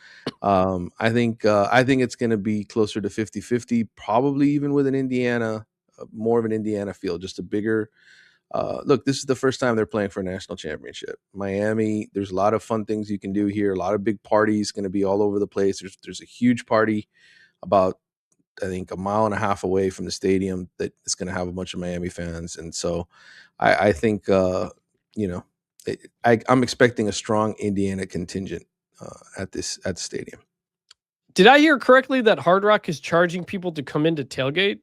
I think it's going to be closer to 50-50, probably even with an Indiana, more of an Indiana field, just a bigger look. This is the first time they're playing for a national championship. Miami, there's a lot of fun things you can do here. A lot of big parties going to be all over the place. There's a huge party about, I think, a mile and a half away from the stadium that is going to have a bunch of Miami fans. And so I think, I'm expecting a strong Indiana contingent at the stadium. Did I hear correctly that Hard Rock is charging people to come in to tailgate,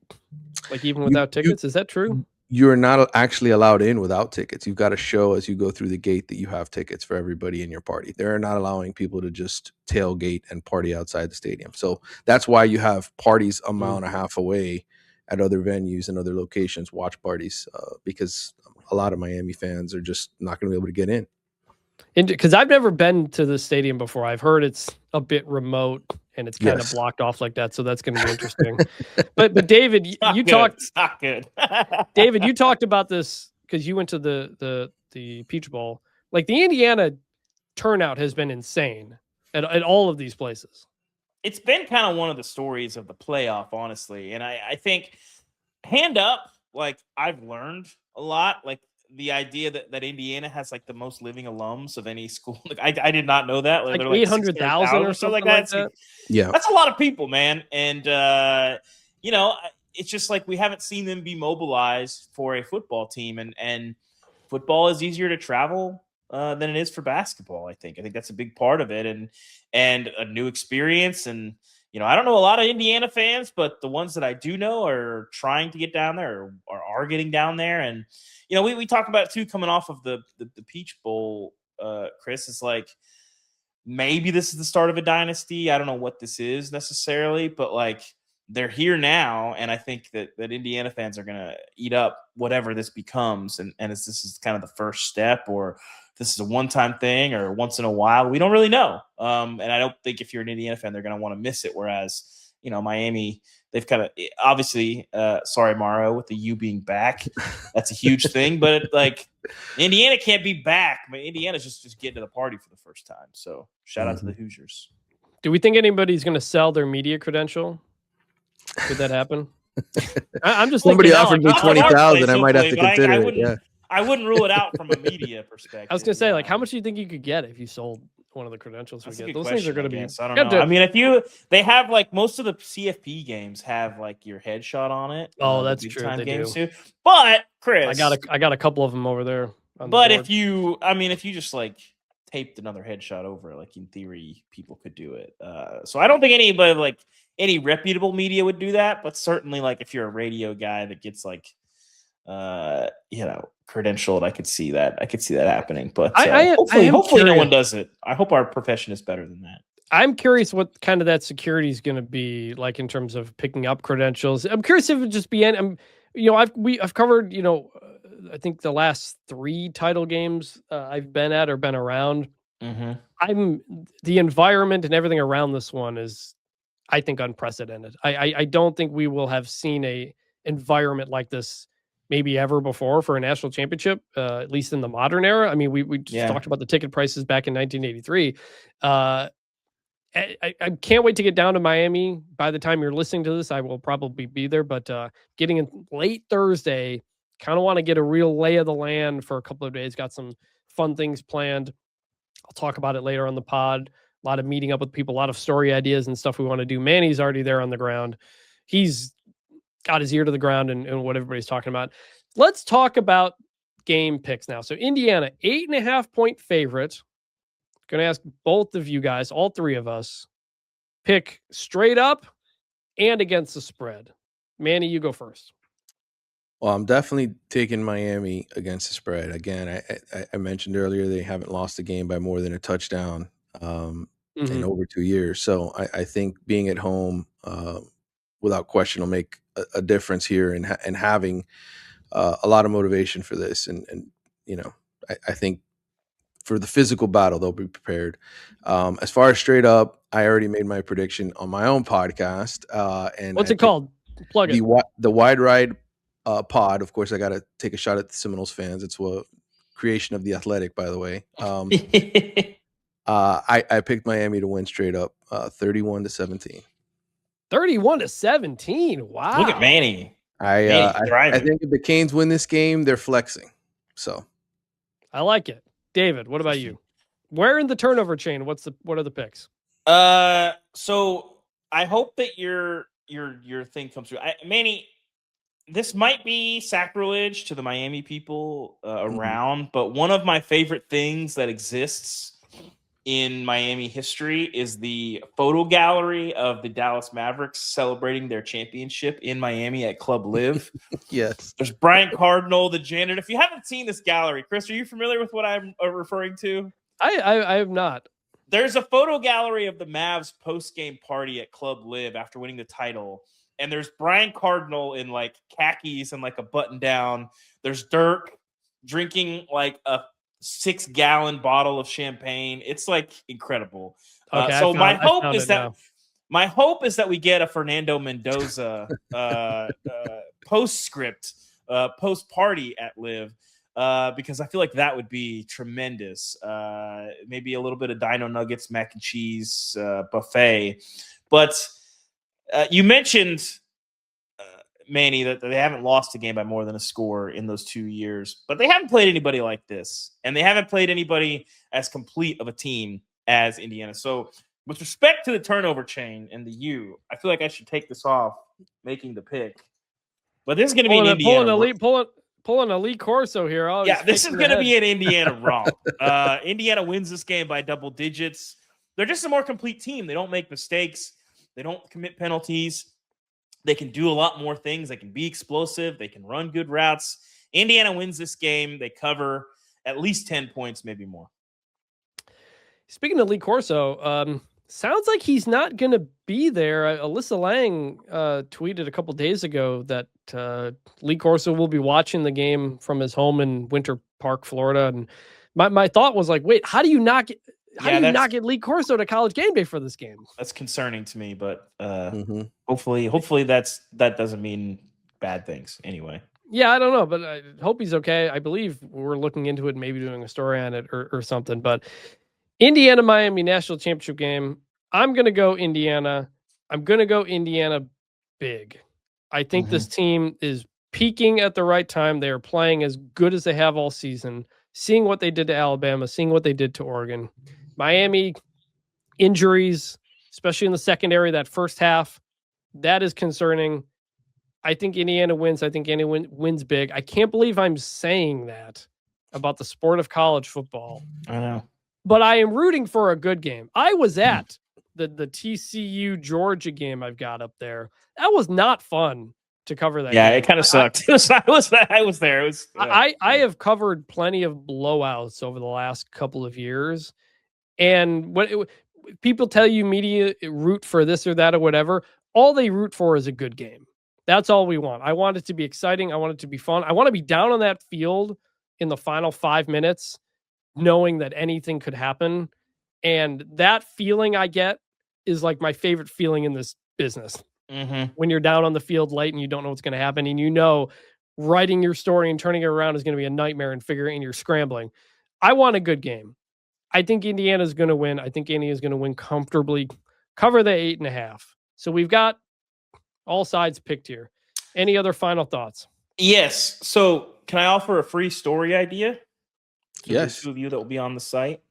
like even without tickets? Is that true? You're not actually allowed in without tickets. You've got to show as you go through the gate that you have tickets for everybody in your party. They're not allowing people to just tailgate and party outside the stadium. So that's why you have parties a mile and a half away at other venues and other locations, watch parties, because a lot of Miami fans are just not going to be able to get in. Because I've never been to the stadium before. I've heard it's a bit remote and it's kind of Yes. blocked off like that, so that's going to be interesting. but David, you talked. It's not good. David, you talked about this because you went to the Peach Bowl. Like the Indiana turnout has been insane at all of these places. It's been kind of one of the stories of the playoff, honestly. And I think hand up, like I've learned a lot. Like the idea that Indiana has like the most living alums of any school. Like I did not know that. Like they're 800,000 or something like that. Yeah. That's a lot of people, man. And it's just like we haven't seen them be mobilized for a football team, and football is easier to travel than it is for basketball. I think that's a big part of it, and a new experience. And I don't know a lot of Indiana fans, but the ones that I do know are trying to get down there or are getting down there. And we talk about it too, coming off of the Peach Bowl. Chris, is like maybe this is the start of a dynasty. I don't know what this is necessarily, but like they're here now, and I think that Indiana fans are going to eat up whatever this becomes, and this is kind of the first step, or this is a one-time thing, or once in a while. We don't really know, and I don't think if you're an Indiana fan, they're going to want to miss it. Whereas, Miami, they've kind of obviously, sorry, Mario, with the U being back, that's a huge thing. But like Indiana can't be back. I mean, Indiana's just getting to the party for the first time. So shout out to the Hoosiers. Do we think anybody's going to sell their media credential? Could that happen? I'm just somebody thinking, offered me 20,000. I might have to consider it. Yeah, I wouldn't rule it out from a media perspective. I was going to say, like, how much do you think you could get if you sold one of the credentials we get? Those things are going to be. I don't know. I mean, they have like most of the CFP games have like your headshot on it. Oh, that's true. Time they games do. Too. But Chris, I got a couple of them over there. But if you just like taped another headshot over it, like in theory, people could do it. So I don't think anybody like any reputable media would do that, but certainly like if you're a radio guy that gets like credentialed, I could see that happening. But hopefully no one does it. I hope our profession is better than that. I'm curious what kind of that security is going to be like in terms of picking up credentials. I'm curious if it would just be I've covered I think the last 3 title games I've been at or been around. Mm-hmm. The environment and everything around this one is, I think, unprecedented. I don't think we will have seen a environment like this maybe ever before for a national championship, at least in the modern era. I mean, we just talked about the ticket prices back in 1983. I can't wait to get down to Miami. By the time you're listening to this, I will probably be there, but getting in late Thursday, kind of want to get a real lay of the land for a couple of days. Got some fun things planned. I'll talk about it later on the pod. A lot of meeting up with people, a lot of story ideas and stuff we want to do. Manny's already there on the ground. He's got his ear to the ground and what everybody's talking about. Let's talk about game picks now. So Indiana, 8.5-point favorite. Going to ask both of you guys, all 3 of us, pick straight up and against the spread. Manny, you go first. Well, I'm definitely taking Miami against the spread. Again, I mentioned earlier they haven't lost a game by more than a touchdown in over 2 years. So I think being at home, without question, will make a difference here and having a lot of motivation for this. And I think for the physical battle, they'll be prepared. As far as straight up, I already made my prediction on my own podcast. And what's it called? Plug it. The Wide Ride pod. Of course, I got to take a shot at the Seminoles fans. It's a creation of The Athletic, by the way. I picked Miami to win straight up, 31-17. 31-17. Wow. Look at Manny. I think if the Canes win this game, they're flexing. So I like it. David, what about you? Where in the turnover chain? What are the picks? So I hope that your thing comes through. Manny, this might be sacrilege to the Miami people around, but one of my favorite things that exists in Miami history is the photo gallery of the Dallas Mavericks celebrating their championship in Miami at Club Live. Yes. There's Brian Cardinal, the janitor. If you haven't seen this gallery, Chris, are you familiar with what I'm referring to? I have not. There's a photo gallery of the Mavs post-game party at Club Live after winning the title. And there's Brian Cardinal in like khakis and like a button down. There's Dirk drinking like a 6-gallon bottle of champagne. It's like incredible. Okay, So my I hope found is it that now. my hope is that we get a Fernando Mendoza postscript, post party at Live, because I feel like that would be tremendous. Maybe a little bit of Dino Nuggets, mac and cheese buffet. But you mentioned, Manny, that they haven't lost a game by more than a score in those 2 years, but they haven't played anybody like this, and they haven't played anybody as complete of a team as Indiana. So with respect to the turnover chain and the U, I feel like I should take this off making the pick. But this is going to be an Indiana. Pulling a Lee Corso here. Oh, yeah, this is going to be an Indiana romp. Indiana wins this game by double digits. They're just a more complete team. They don't make mistakes. They don't commit penalties. They can do a lot more things. They can be explosive. They can run good routes. Indiana wins this game. They cover at least 10 points, maybe more. Speaking of Lee Corso, sounds like he's not going to be there. Alyssa Lang tweeted a couple days ago that Lee Corso will be watching the game from his home in Winter Park, Florida. And my thought was like, wait, how do you not get Lee Corso to College Game Day for this game? That's concerning to me, but hopefully that doesn't mean bad things anyway. Yeah, I don't know, but I hope he's okay. I believe we're looking into it, maybe doing a story on it or something. But Indiana Miami national championship game. I'm going to go Indiana. I'm going to go Indiana big. I think this team is peaking at the right time. They are playing as good as they have all season, seeing what they did to Alabama, seeing what they did to Oregon. Miami injuries, especially in the secondary, that first half, that is concerning. I think Indiana wins. I think Indiana wins big. I can't believe I'm saying that about the sport of college football. I know. But I am rooting for a good game. I was at the TCU Georgia game I've got up there. That was not fun to cover that game. It kind of sucked. I was there. It was. I have covered plenty of blowouts over the last couple of years, and people tell you media root for this or that or whatever, all they root for is a good game. That's all we want. I want it to be exciting. I want it to be fun. I want to be down on that field in the final 5 minutes, knowing that anything could happen. And that feeling I get is like my favorite feeling in this business. When you're down on the field late and you don't know what's going to happen, and you know writing your story and turning it around is going to be a nightmare, and figuring and you're scrambling. I want a good game. I think Indiana's going to win. I think Indiana's going to win comfortably, cover the 8.5. So we've got all sides picked here. Any other final thoughts? Yes. So can I offer a free story idea? Yes. The two of you that will be on the site.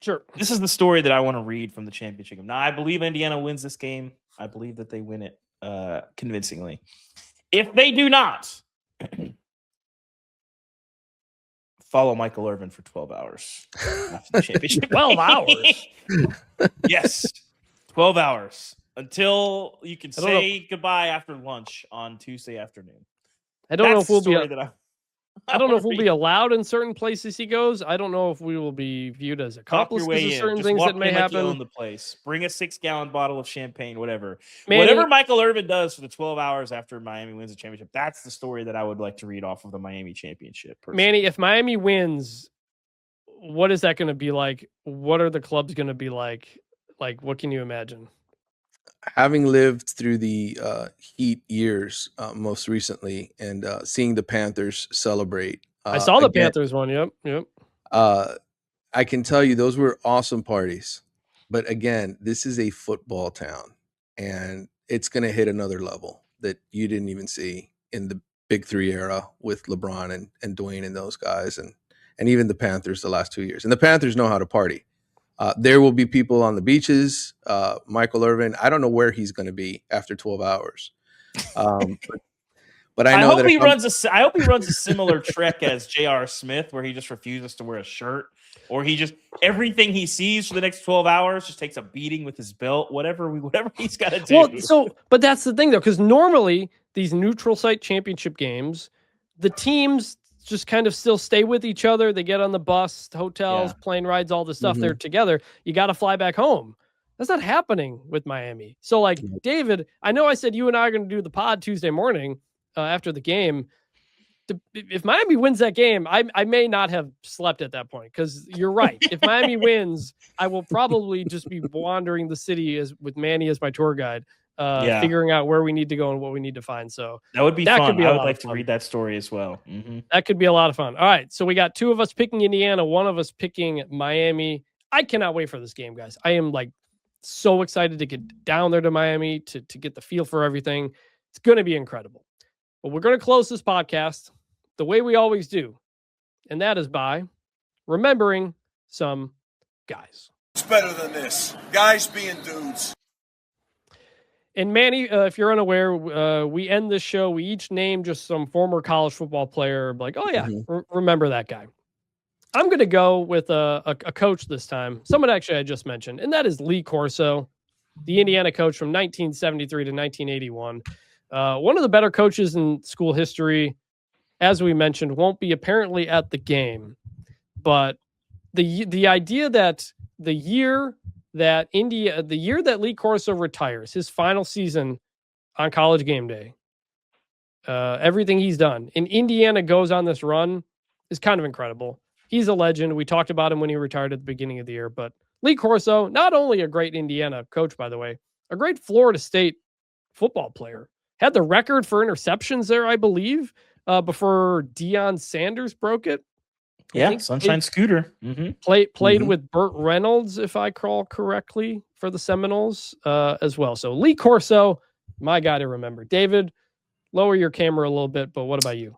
Sure. This is the story that I want to read from the championship game. Now, I believe Indiana wins this game. I believe that they win it convincingly. If they do not, follow Michael Irvin for 12 hours after the championship. 12 hours? Yes. 12 hours. Until you can say goodbye after lunch on Tuesday afternoon. I don't know if we'll be I don't know if we'll be allowed in certain places he goes. I don't know if we will be viewed as accomplices to certain things that may happen. You own the place. Bring a 6-gallon bottle of champagne, whatever. Manny, whatever Michael Irvin does for the 12 hours after Miami wins the championship, that's the story that I would like to read off of the Miami championship. Personally. Manny, if Miami wins, what is that going to be like? What are the clubs going to be like? Like, what can you imagine? Having lived through the Heat years most recently, and seeing the Panthers celebrate. I saw the Panthers one. Yep. I can tell you those were awesome parties. But again, this is a football town, and it's going to hit another level that you didn't even see in the Big Three era with LeBron and Dwayne and those guys, and even the Panthers the last 2 years. And the Panthers know how to party. There will be people on the beaches. Michael Irvin, I don't know where he's going to be after 12 hours. But I know I hope he runs a similar trek as J.R. Smith, where he just refuses to wear a shirt, or he just everything he sees for the next 12 hours just takes a beating with his belt, whatever he's got to do. But that's the thing though, because normally these neutral site championship games, the teams just kind of still stay with each other. They get on the bus, hotels, plane rides, all the stuff. They're together. You got to fly back home. That's not happening with Miami. So like David, I know I said you and I are going to do the pod Tuesday morning after the game. if Miami wins that game, I may not have slept at that point, because you're right. If Miami wins, I will probably just be wandering the city with Manny as my tour guide, figuring out where we need to go and what we need to find. So that would be that fun. Could be I would like to read that story as well. That could be a lot of fun. All right, so we got 2 of us picking Indiana, 1 of us picking Miami. I cannot wait for this game, guys. I am like so excited to get down there to Miami to get the feel for everything. It's going to be incredible. But we're going to close this podcast the way we always do, and that is by remembering some guys. It's better than this. Guys being dudes. And Manny, if you're unaware, we end this show. We each name just some former college football player. Like, oh yeah, remember that guy. I'm going to go with a coach this time. Someone actually I just mentioned, and that is Lee Corso, the Indiana coach from 1973 to 1981. One of the better coaches in school history, as we mentioned, won't be apparently at the game. But the idea that the year that Lee Corso retires, his final season on College Game Day, everything he's done, and Indiana goes on this run is kind of incredible. He's a legend. We talked about him when he retired at the beginning of the year, but Lee Corso, not only a great Indiana coach, by the way, a great Florida State football player. Had the record for interceptions there, I believe, before Deion Sanders broke it. Yeah, Sunshine Scooter. Played with Burt Reynolds, if I recall correctly, for the Seminoles as well. So Lee Corso, my guy to remember. David, lower your camera a little bit, but what about you?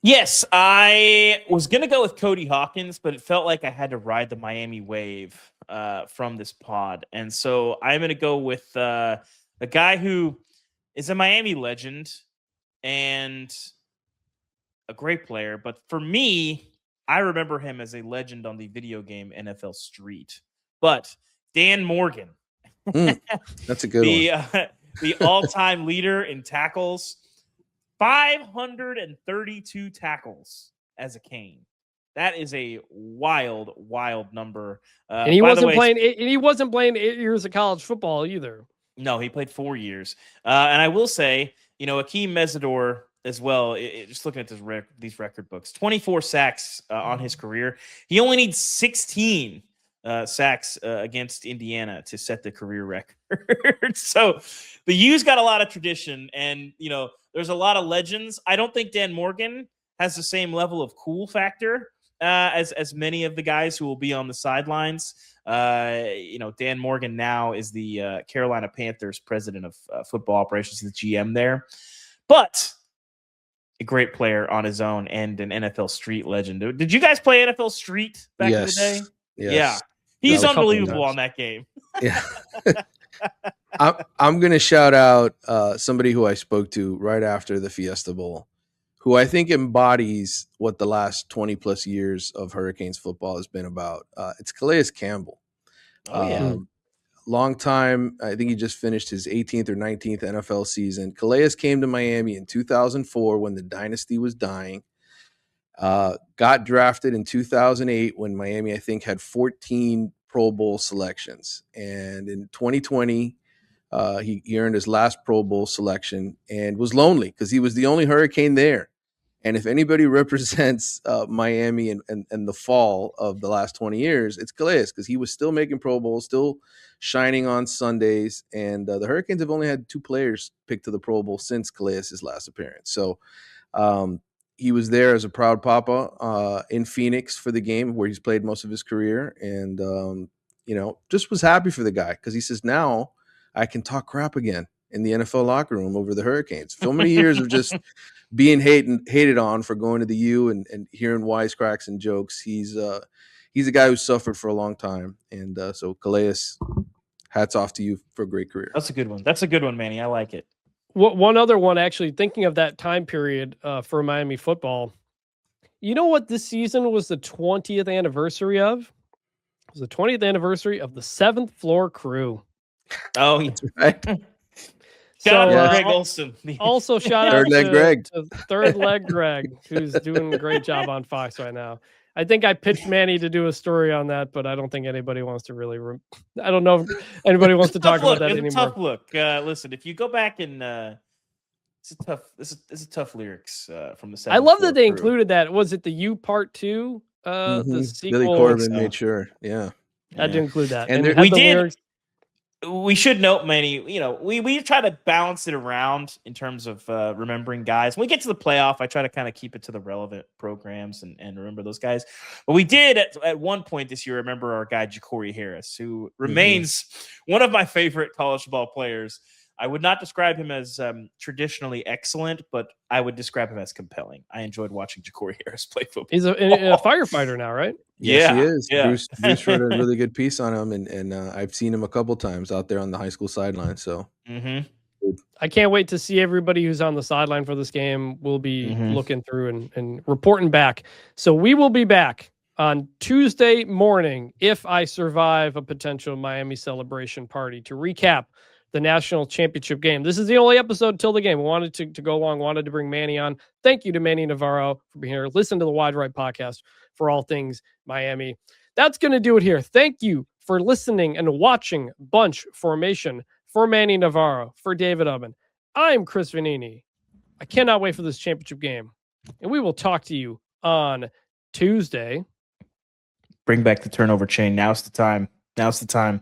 Yes, I was going to go with Cody Hawkins, but it felt like I had to ride the Miami wave from this pod. And so I'm going to go with a guy who is a Miami legend and a great player. But for me, I remember him as a legend on the video game NFL Street. But Dan Morgan. That's a good one. The all-time leader in tackles. 532 tackles as a Cane. That is a wild, wild number. And he wasn't playing 8 years of college football either. No, he played 4 years. And I will say, Akeem Mesidor as well. Just looking at these record books, 24 sacks on his career. He only needs 16 sacks against Indiana to set the career record. So the U's got a lot of tradition, and there's a lot of legends. I don't think Dan Morgan has the same level of cool factor as many of the guys who will be on the sidelines. Dan Morgan now is the Carolina Panthers president of football operations, the GM there, but a great player on his own and an NFL Street legend. Did you guys play NFL Street back in the day? Yes. Yeah. He's unbelievable on that game. Yeah. I'm going to shout out somebody who I spoke to right after the Fiesta Bowl, who I think embodies what the last 20 plus years of Hurricanes football has been about. It's Calais Campbell. Long time. I think he just finished his 18th or 19th NFL season. Calais came to Miami in 2004 when the dynasty was dying. Got drafted in 2008 when Miami, I think, had 14 Pro Bowl selections. And in 2020, he earned his last Pro Bowl selection and was lonely because he was the only Hurricane there. And if anybody represents Miami and the fall of the last 20 years, it's Calais, because he was still making Pro Bowls, still shining on Sundays. And the Hurricanes have only had 2 players picked to the Pro Bowl since Calais' last appearance. So he was there as a proud papa in Phoenix for the game where he's played most of his career. And, just was happy for the guy because he says, now I can talk crap again in the NFL locker room over the Hurricanes. So many years of just being hated on for going to the U and hearing wisecracks and jokes. He's a guy who suffered for a long time. And so Calais, hats off to you for a great career. That's a good one. That's a good one, Manny. I like it. One other one, actually, thinking of that time period for Miami football, you know what this season was the 20th anniversary of? It was the 20th anniversary of the 7th Floor Crew. Oh, yeah. That's right. Shout out to Greg Olson. Also, shout out to Third Leg Greg, who's doing a great job on Fox right now. I think I pitched Manny to do a story on that, but I don't think anybody wants to really. I don't know if anybody wants to talk about that anymore. It's a tough look. Listen, if you go back and This is tough lyrics from the. I love 74 that they crew. included that. Was it the U Part 2? The Mhm. sequel. Billy Corbin so. made sure. Yeah. I did include that. And And there- it had We the did- lyrics. We should note, Manny, we try to balance it around in terms of remembering guys. When we get to the playoff, I try to kind of keep it to the relevant programs and remember those guys. But we did at one point this year remember our guy Ja'Cory Harris, who remains one of my favorite college football players. I would not describe him as traditionally excellent, but I would describe him as compelling. I enjoyed watching Ja'Cory Harris play football. He's a firefighter now, right? Yes, he is. Yeah. Bruce wrote a really good piece on him, and I've seen him a couple times out there on the high school sideline. So I can't wait to see everybody who's on the sideline for this game. We'll be looking through and reporting back. So we will be back on Tuesday morning if I survive a potential Miami celebration party to recap the national championship game. This is the only episode till the game. We wanted to go long, wanted to bring Manny on. Thank you to Manny Navarro for being here. Listen to the Wide Right podcast for all things Miami. That's going to do it here. Thank you for listening and watching Bunch Formation. For Manny Navarro, for David Ubben, I'm Chris Vannini. I cannot wait for this championship game. And we will talk to you on Tuesday. Bring back the turnover chain. Now's the time.